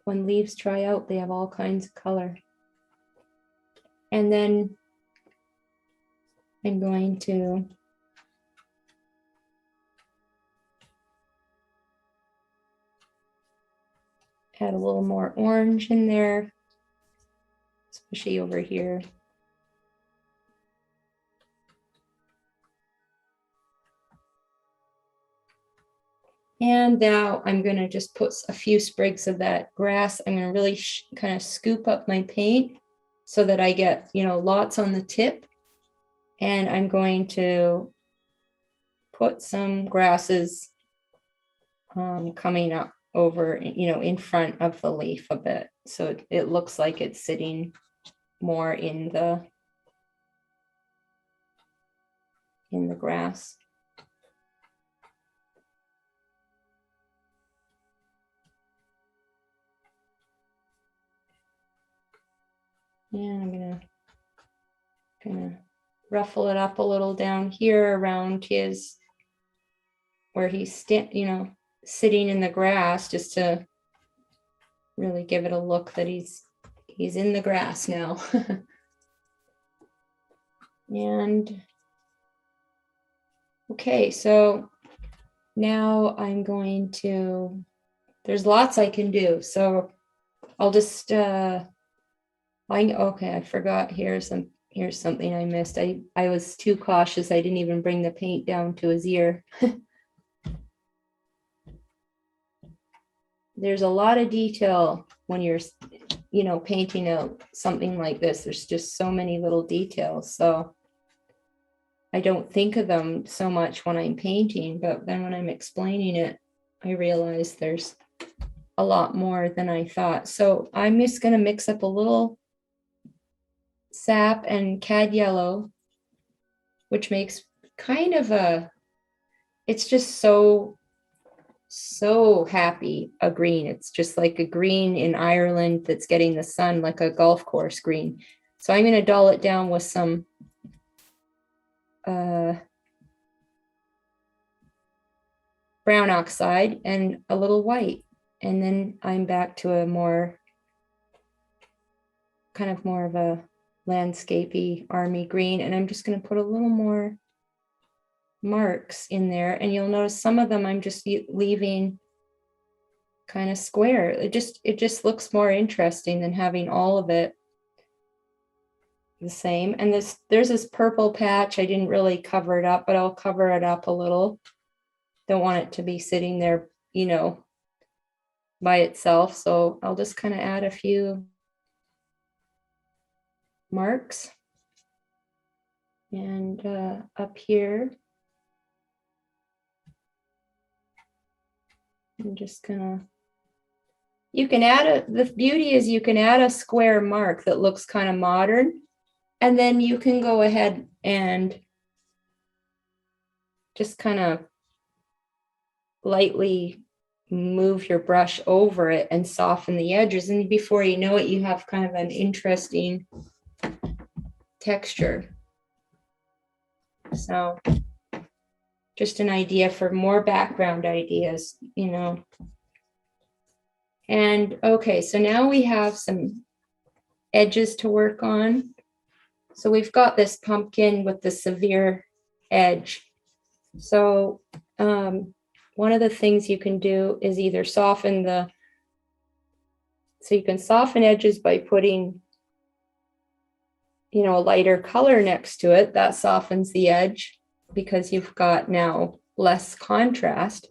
When leaves dry out, they have all kinds of color. And then I'm going to add a little more orange in there, especially over here. And now I'm going to just put a few sprigs of that grass. I'm going to really kind of scoop up my paint so that I get, you know, lots on the tip. And I'm going to put some grasses coming up over, you know, in front of the leaf a bit. So it looks like it's sitting more in the grass. And I'm gonna kind of ruffle it up a little down here around his, where he's you know, sitting in the grass, just to really give it a look that he's in the grass now. And okay, so now I'm going to, there's lots I can do. So I'll just okay, I forgot. Here's something I missed. I was too cautious. I didn't even bring the paint down to his ear. There's a lot of detail when you're, you know, painting out something like this. There's just so many little details. So I don't think of them so much when I'm painting, but then when I'm explaining it, I realize there's a lot more than I thought. So I'm just going to mix up a little sap and cad yellow, which makes kind of it's just so happy a green. It's just like a green in Ireland that's getting the sun, like a golf course green. So I'm going to dull it down with some brown oxide and a little white. And then I'm back to a more kind of more of a landscapey army green. And I'm just going to put a little more marks in there. And you'll notice some of them I'm just leaving kind of square. It just looks more interesting than having all of it the same. And there's this purple patch. I didn't really cover it up, but I'll cover it up a little. Don't want it to be sitting there, you know, by itself. So I'll just kind of add a few marks. And up here, I'm just gonna, you can add the beauty is you can add a square mark that looks kind of modern, and then you can go ahead and just kind of lightly move your brush over it and soften the edges. And before you know it, you have kind of an interesting texture. So just an idea for more background ideas, you know. And okay, so now we have some edges to work on. So we've got this pumpkin with the severe edge. So one of the things you can do is either soften so you can soften edges by putting, you know, a lighter color next to it. That softens the edge because you've got now less contrast.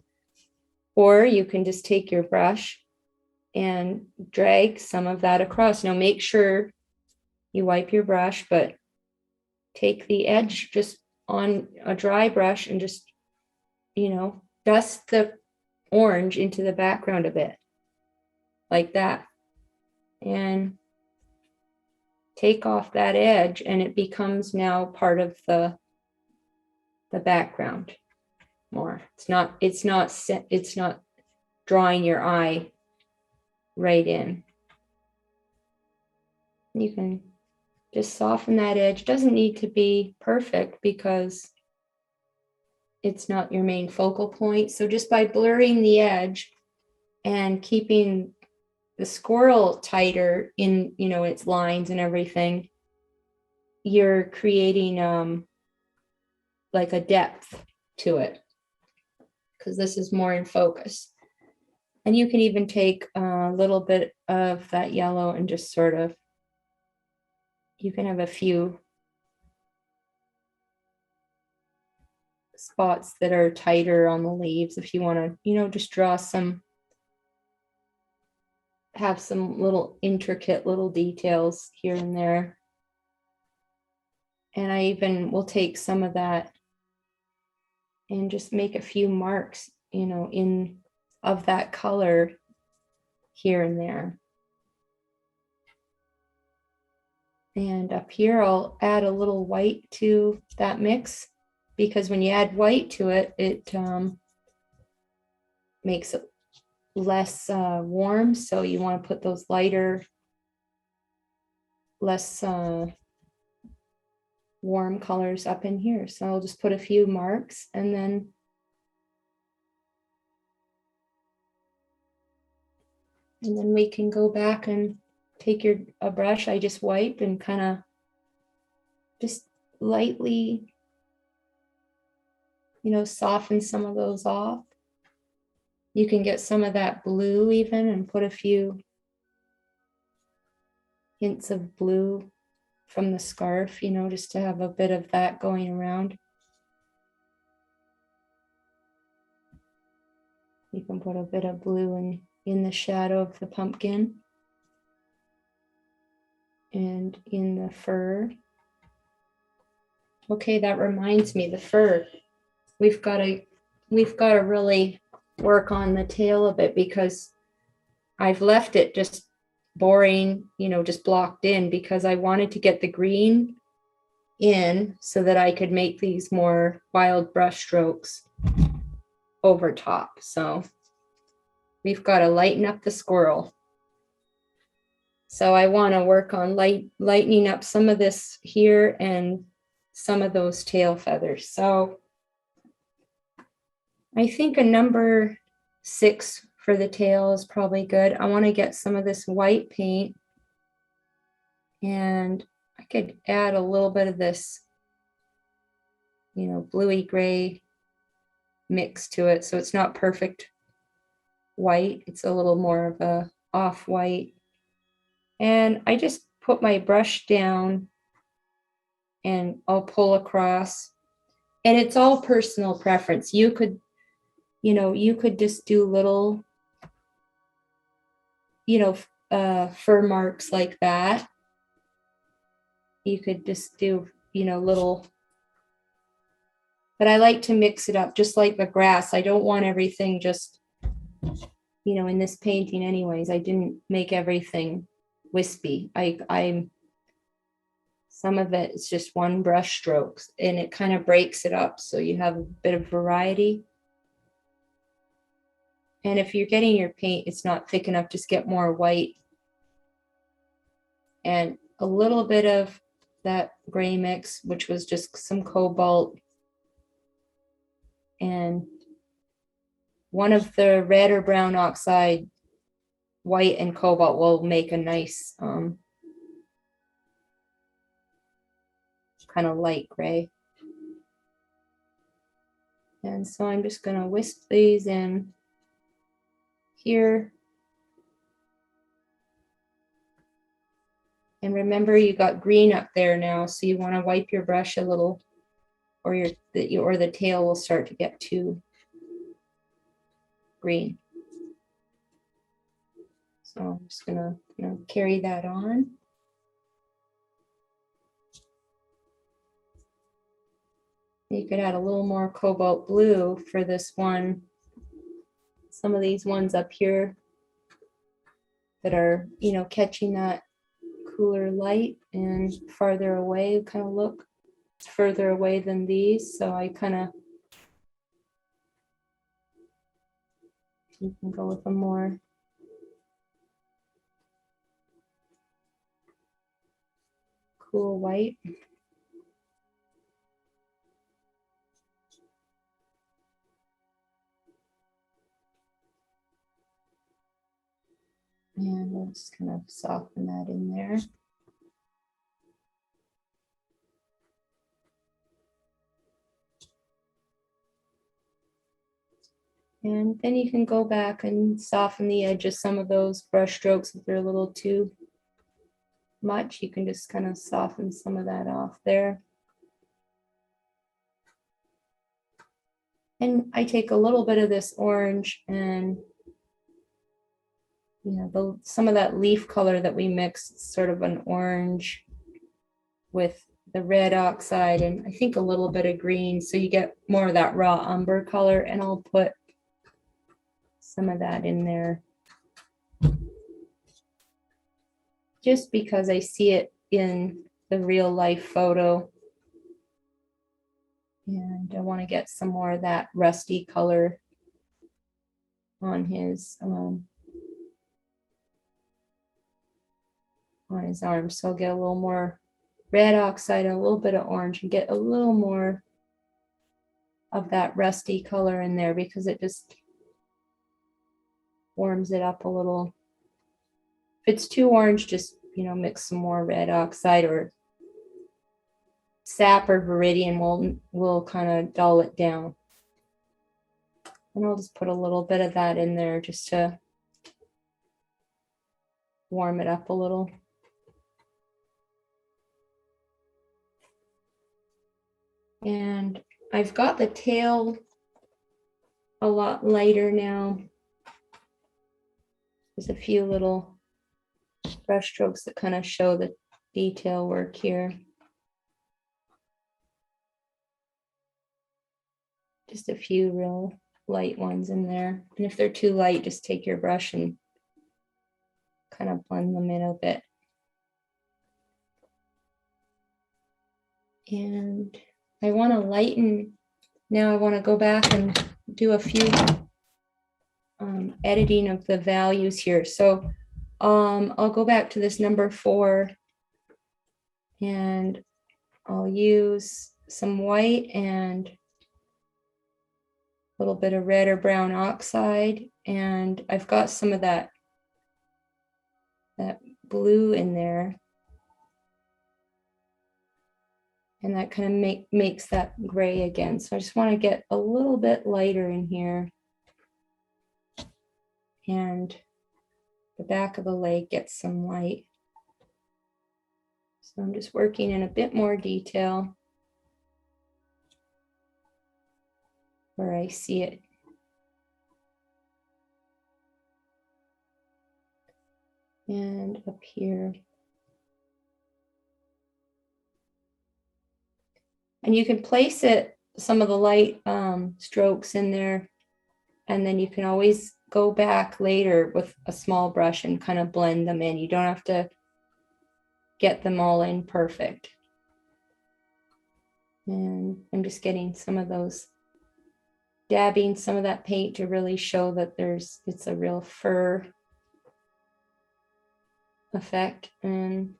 Or you can just take your brush and drag some of that across. Now make sure You wipe your brush, but take the edge just on a dry brush and just, dust the orange into the background a bit, like that. And take off that edge, and it becomes now part of the background more. It's not drawing your eye right in. You can just soften that edge. Doesn't need to be perfect because it's not your main focal point. So just by blurring the edge and keeping the squirrel tighter in, its lines and everything, you're creating like a depth to it, because this is more in focus. And you can even take a little bit of that yellow and just sort of, you can have a few spots that are tighter on the leaves if you want to, just draw have some little intricate little details here and there. And I even will take some of that and just make a few marks, of that color here and there. And up here, I'll add a little white to that mix, because when you add white to it, it makes it less warm. So you want to put those lighter, less warm colors up in here. So I'll just put a few marks, and then we can go back and take a brush I just wiped and kind of just lightly, soften some of those off. You can get some of that blue even and put a few hints of blue from the scarf, just to have a bit of that going around. You can put a bit of blue in the shadow of the pumpkin and in the fur. Okay, that reminds me, the fur. We've got to really work on the tail a bit, because I've left it just boring, just blocked in, because I wanted to get the green in so that I could make these more wild brush strokes over top. So we've got to lighten up the squirrel. So I want to work on lightening up some of this here and some of those tail feathers. So I think a number 6 for the tail is probably good. I want to get some of this white paint, and I could add a little bit of this, bluey gray mix to it. So it's not perfect white. It's a little more of a off-white. And I just put my brush down and I'll pull across. And it's all personal preference. You could just do little, fur marks like that. You could just do, little, but I like to mix it up just like the grass. I don't want everything just, in this painting anyways, I didn't make everything wispy. I'm some of it is just one brush strokes, and it kind of breaks it up so you have a bit of variety. And if you're getting your paint, it's not thick enough, just get more white and a little bit of that gray mix, which was just some cobalt, and one of the red or brown oxide, white and cobalt will make a nice kind of light gray. And so I'm just going to wisp these in here. And remember, you got green up there now, so you want to wipe your brush a little, or the tail will start to get too green. So I'm just going to carry that on. You could add a little more cobalt blue for this one. Some of these ones up here that are, catching that cooler light and farther away kind of look further away than these. So I kind of, you can go with a more cool white. And we'll just kind of soften that in there. And then you can go back and soften the edge of some of those brush strokes if they're a little too much. You can just kind of soften some of that off there. And I take a little bit of this orange and, some of that leaf color that we mixed, sort of an orange with the red oxide and I think a little bit of green. So you get more of that raw umber color, and I'll put some of that in there just because I see it in the real life photo. And I want to get some more of that rusty color on his arm. So I'll get a little more red oxide and a little bit of orange and get a little more of that rusty color in there because it just warms it up a little. If it's too orange, just, mix some more red oxide, or sap or viridian will kind of dull it down. And I'll just put a little bit of that in there just to warm it up a little. And I've got the tail a lot lighter now. There's a few little brush strokes that kind of show the detail work here. Just a few real light ones in there. And if they're too light, just take your brush and kind of blend them in a bit. And I want to lighten. Now I want to go back and do a few editing of the values here. So I'll go back to this number 4 and I'll use some white and a little bit of red or brown oxide. And I've got some of that blue in there. And that kind of makes that gray again. So I just want to get a little bit lighter in here. And the back of the leg gets some light. So I'm just working in a bit more detail where I see it. And up here. And you can place it, some of the light strokes in there, and then you can always go back later with a small brush and kind of blend them in. You don't have to get them all in perfect. And I'm just getting some of those, dabbing some of that paint to really show that it's a real fur effect. And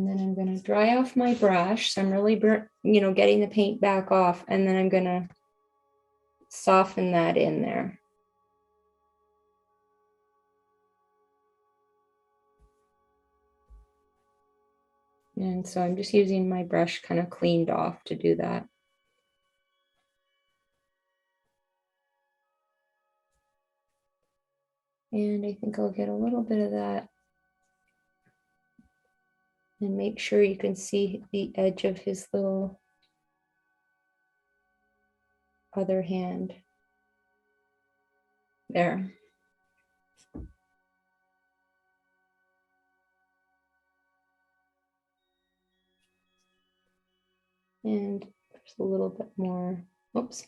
then I'm going to dry off my brush. So I'm really, getting the paint back off, and then I'm going to soften that in there. And so I'm just using my brush kind of cleaned off to do that. And I think I'll get a little bit of that. And make sure you can see the edge of his little other hand. There. And there's a little bit more. Oops.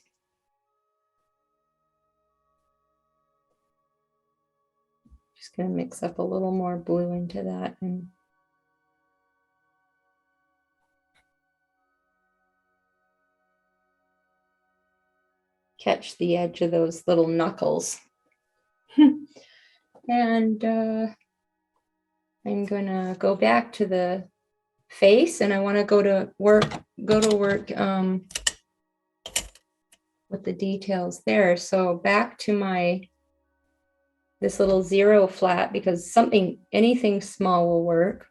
Just going to mix up a little more blue into that and catch the edge of those little knuckles. And I'm going to go back to the face, and I want to go to work with the details there. So back to this little 0 flat, because anything small will work.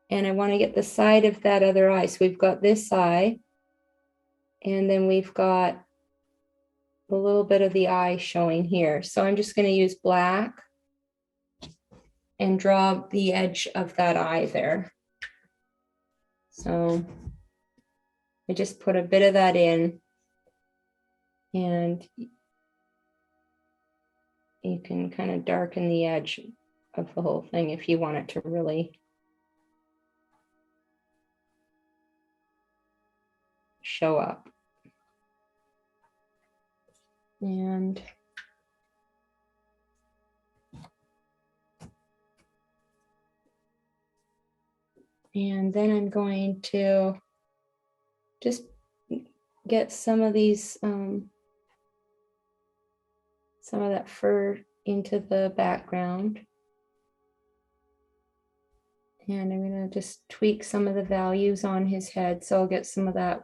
And I want to get the side of that other eye. So we've got this eye, and then we've got a little bit of the eye showing here. So I'm just going to use black and draw the edge of that eye there. So I just put a bit of that in, and you can kind of darken the edge of the whole thing if you want it to really show up. And then I'm going to just get some of these, some of that fur into the background. And I'm going to just tweak some of the values on his head. So I'll get some of that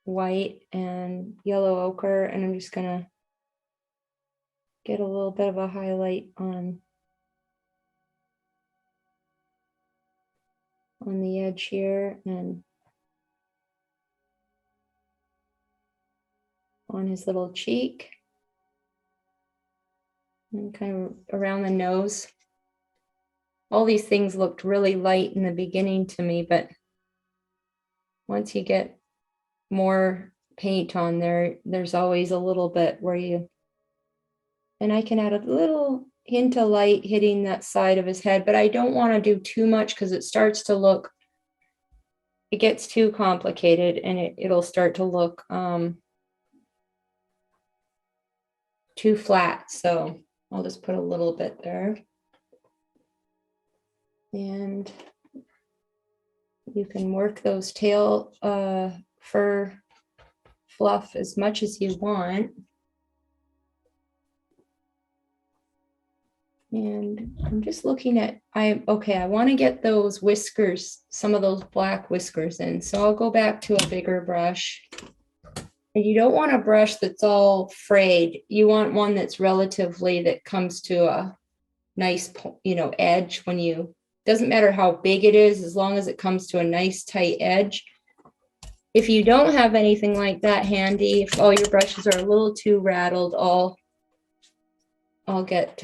white and yellow ochre, and I'm just going to get a little bit of a highlight on the edge here and on his little cheek and kind of around the nose. All these things looked really light in the beginning to me, but once you get more paint on there, there's always a little bit where and I can add a little hint of light hitting that side of his head, but I don't want to do too much because it starts to look, it gets too complicated and it'll start to look too flat. So I'll just put a little bit there. And you can work those tail fur fluff as much as you want. And I'm just looking at, I want to get those whiskers, some of those black whiskers in. So I'll go back to a bigger brush. And you don't want a brush that's all frayed. You want one that's that comes to a nice, edge when doesn't matter how big it is, as long as it comes to a nice tight edge. If you don't have anything like that handy, if all your brushes are a little too rattled, I'll get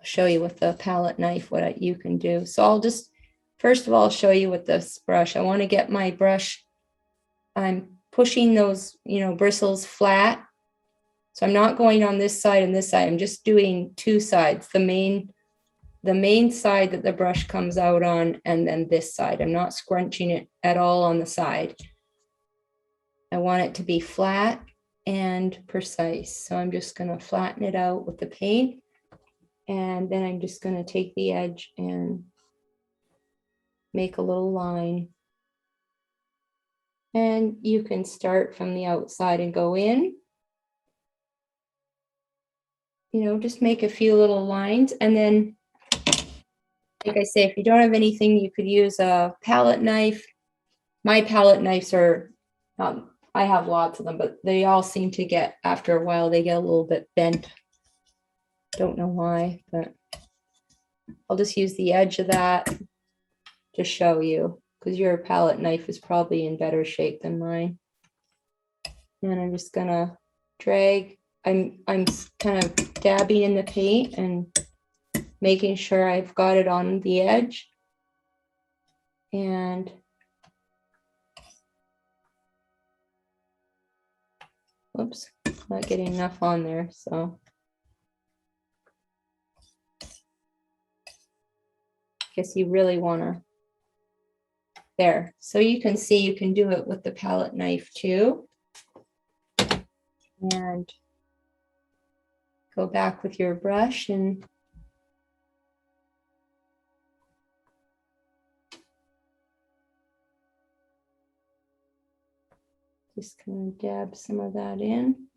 show you with the palette knife what you can do. So I'll just first of all show you with this brush. I want to get my brush, I'm pushing those bristles flat, so I'm not going on this side and this side. I'm just doing two sides, the main side that the brush comes out on, and then this side. I'm not scrunching it at all on the side. I want it to be flat and precise, so I'm just going to flatten it out with the paint. And then I'm just going to take the edge and make a little line. And you can start from the outside and go in. Just make a few little lines. And then, like I say, if you don't have anything, you could use a palette knife. My palette knives are, I have lots of them, but they all seem to get, after a while, they get a little bit bent. Don't know why, but I'll just use the edge of that to show you, because your palette knife is probably in better shape than mine. And I'm just gonna drag, I'm kind of dabbing in the paint and making sure I've got it on the edge. And whoops, not getting enough on there, so guess you really want to There. So you can see you can do it with the palette knife too. And go back with your brush and just kind of dab some of that in.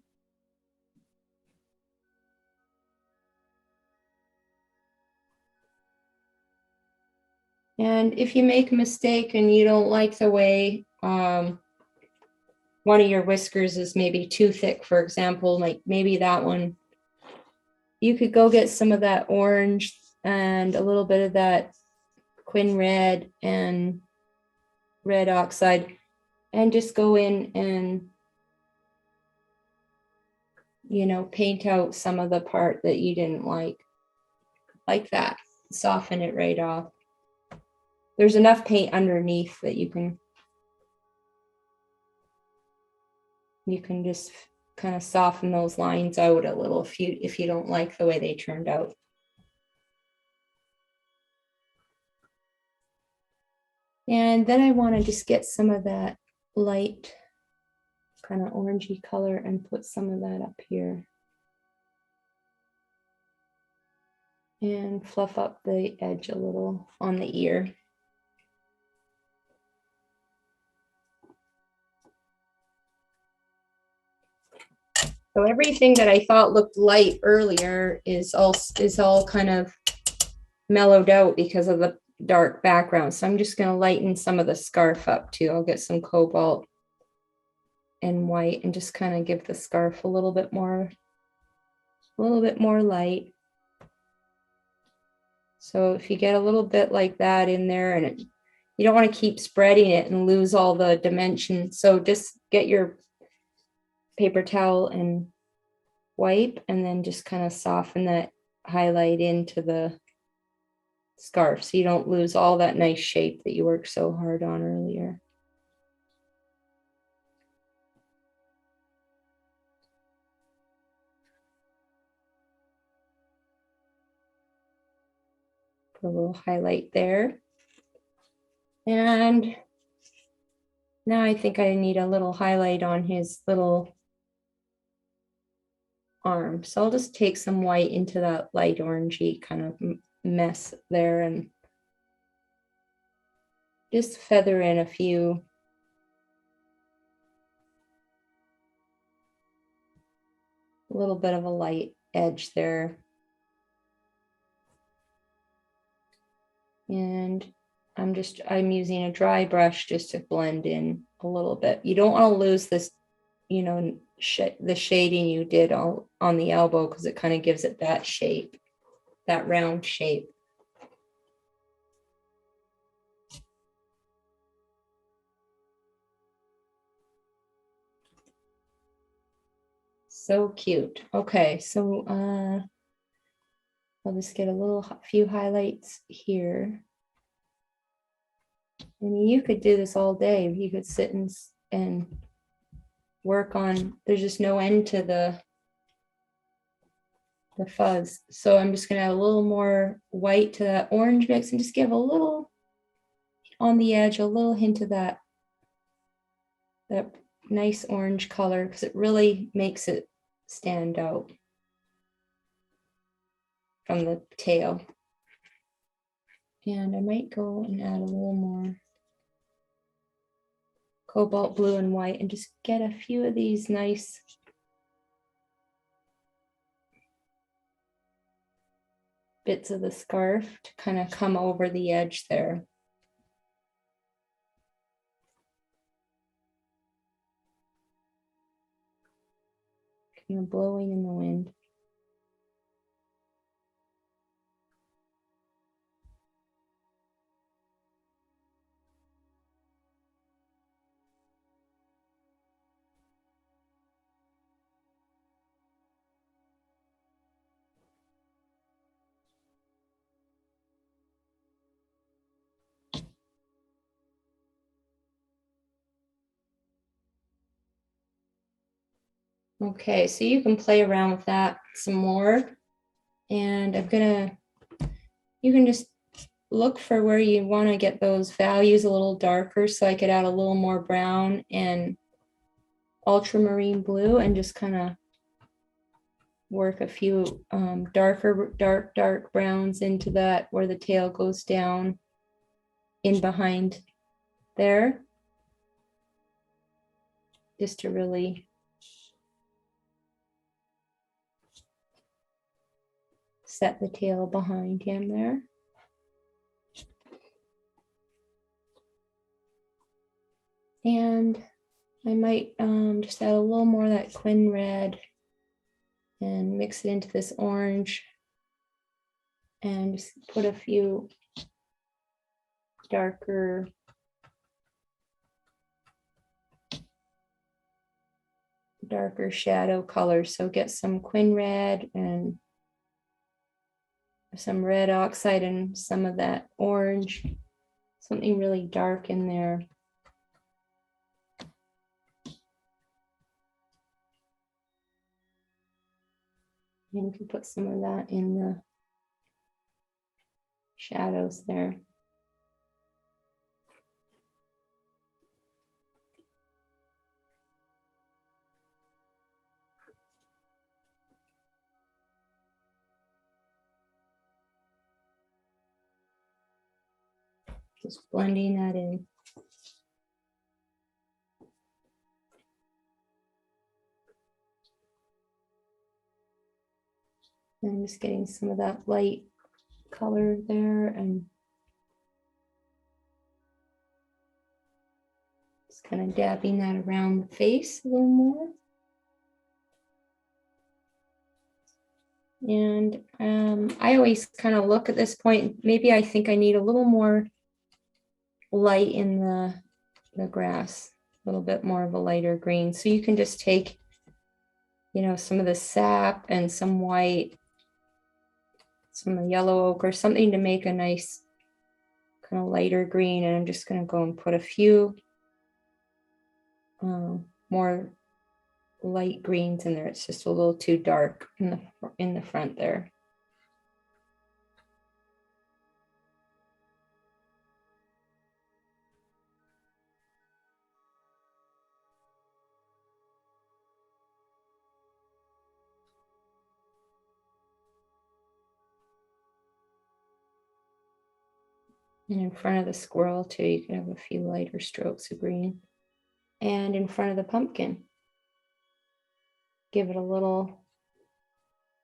And if you make a mistake and you don't like the way one of your whiskers is maybe too thick, for example, like maybe that one, you could go get some of that orange and a little bit of that Quin red and red oxide and just go in and, you know, paint out some of the part that you didn't like that, soften it right off. There's enough paint underneath that you can just kind of soften those lines out a little if you don't like the way they turned out. And then I want to just get some of that light kind of orangey color and put some of that up here. And fluff up the edge a little on the ear. So everything that I thought looked light earlier is all kind of mellowed out because of the dark background. So I'm just going to lighten some of the scarf up too. I'll get some cobalt and white and just kind of give the scarf a little bit more light. So if you get a little bit like that in there, and you don't want to keep spreading it and lose all the dimension. So just get your paper towel and wipe and then just kind of soften that highlight into the scarf so you don't lose all that nice shape that you worked so hard on earlier. Put a little highlight there. And now I think I need a little highlight on his little arm. So I'll just take some white into that light orangey kind of mess there and just feather in a little bit of a light edge there. And I'm using a dry brush just to blend in a little bit. You don't want to lose this, you know, the shading you did on the elbow because it kind of gives it that shape, that round shape. So cute. Okay, so I'll just get a few highlights here. I mean, you could do this all day. You could sit and work on, there's just no end to the fuzz. So I'm just gonna add a little more white to that orange mix and just give a little on the edge, a little hint of that nice orange color because it really makes it stand out from the tail. And I might go and add a little more cobalt blue and white and just get a few of these nice bits of the scarf to kind of come over the edge there. Kind of blowing in the wind. Okay, so you can play around with that some more. And you can just look for where you want to get those values a little darker, so I could add a little more brown and ultramarine blue and just kind of work a few dark browns into that where the tail goes down in behind there, just to really set the tail behind him there. And I might just add a little more of that Quin red and mix it into this orange and just put a few darker shadow colors. So get some Quin red and some red oxide and some of that orange, something really dark in there. And you can put some of that in the shadows there. Just blending that in. And just getting some of that light color there and just kind of dabbing that around the face a little more. And I always kind of look at this point, maybe I think I need a little more light in the grass, a little bit more of a lighter green. So you can just take, you know, some of the sap and some white, some yellow ochre, something to make a nice kind of lighter green. And I'm just going to go and put a few more light greens in there. It's just a little too dark in the front there. And in front of the squirrel too, you can have a few lighter strokes of green. And in front of the pumpkin, give it a little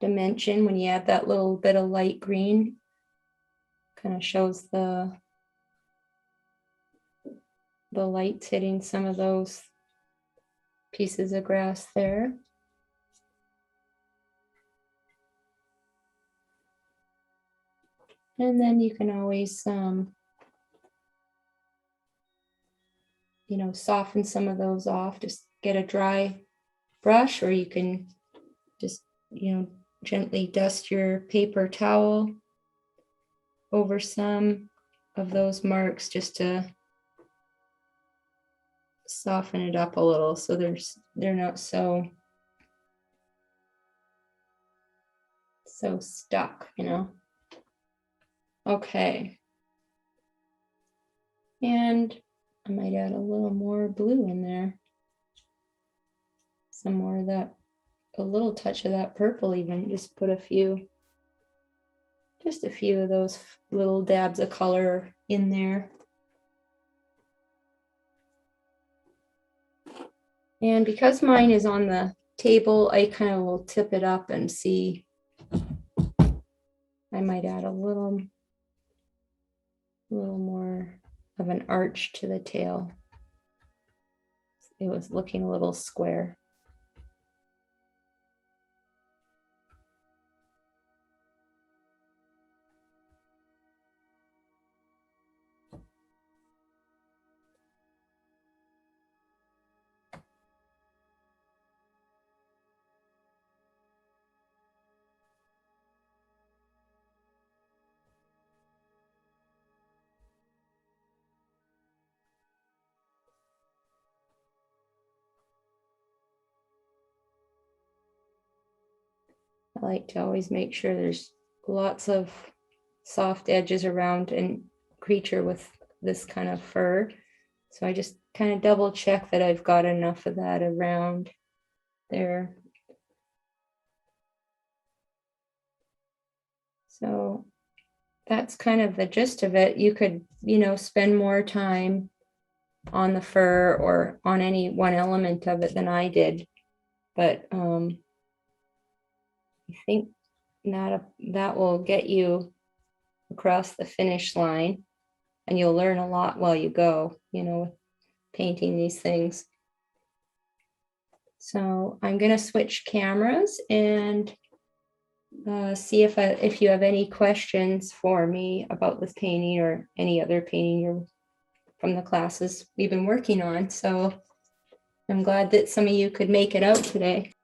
dimension when you add that little bit of light green. Kind of shows the lights hitting some of those pieces of grass there. And then you can always, you know, soften some of those off. Just get a dry brush, or you can just, you know, gently dust your paper towel over some of those marks just to soften it up a little so they're not so stuck, you know. Okay. And I might add a little more blue in there. Some more of that, a little touch of that purple even. Just put just a few of those little dabs of color in there. And because mine is on the table, I kind of will tip it up and see. I might add a little more of an arch to the tail. It was looking a little square. I like to always make sure there's lots of soft edges around a creature with this kind of fur. So I just kind of double check that I've got enough of that around there. So that's kind of the gist of it. You could, spend more time on the fur or on any one element of it than I did. But I think that will get you across the finish line, and you'll learn a lot while you go, with painting these things. So I'm going to switch cameras and see if you have any questions for me about this painting or any other painting from the classes we've been working on. So I'm glad that some of you could make it out today.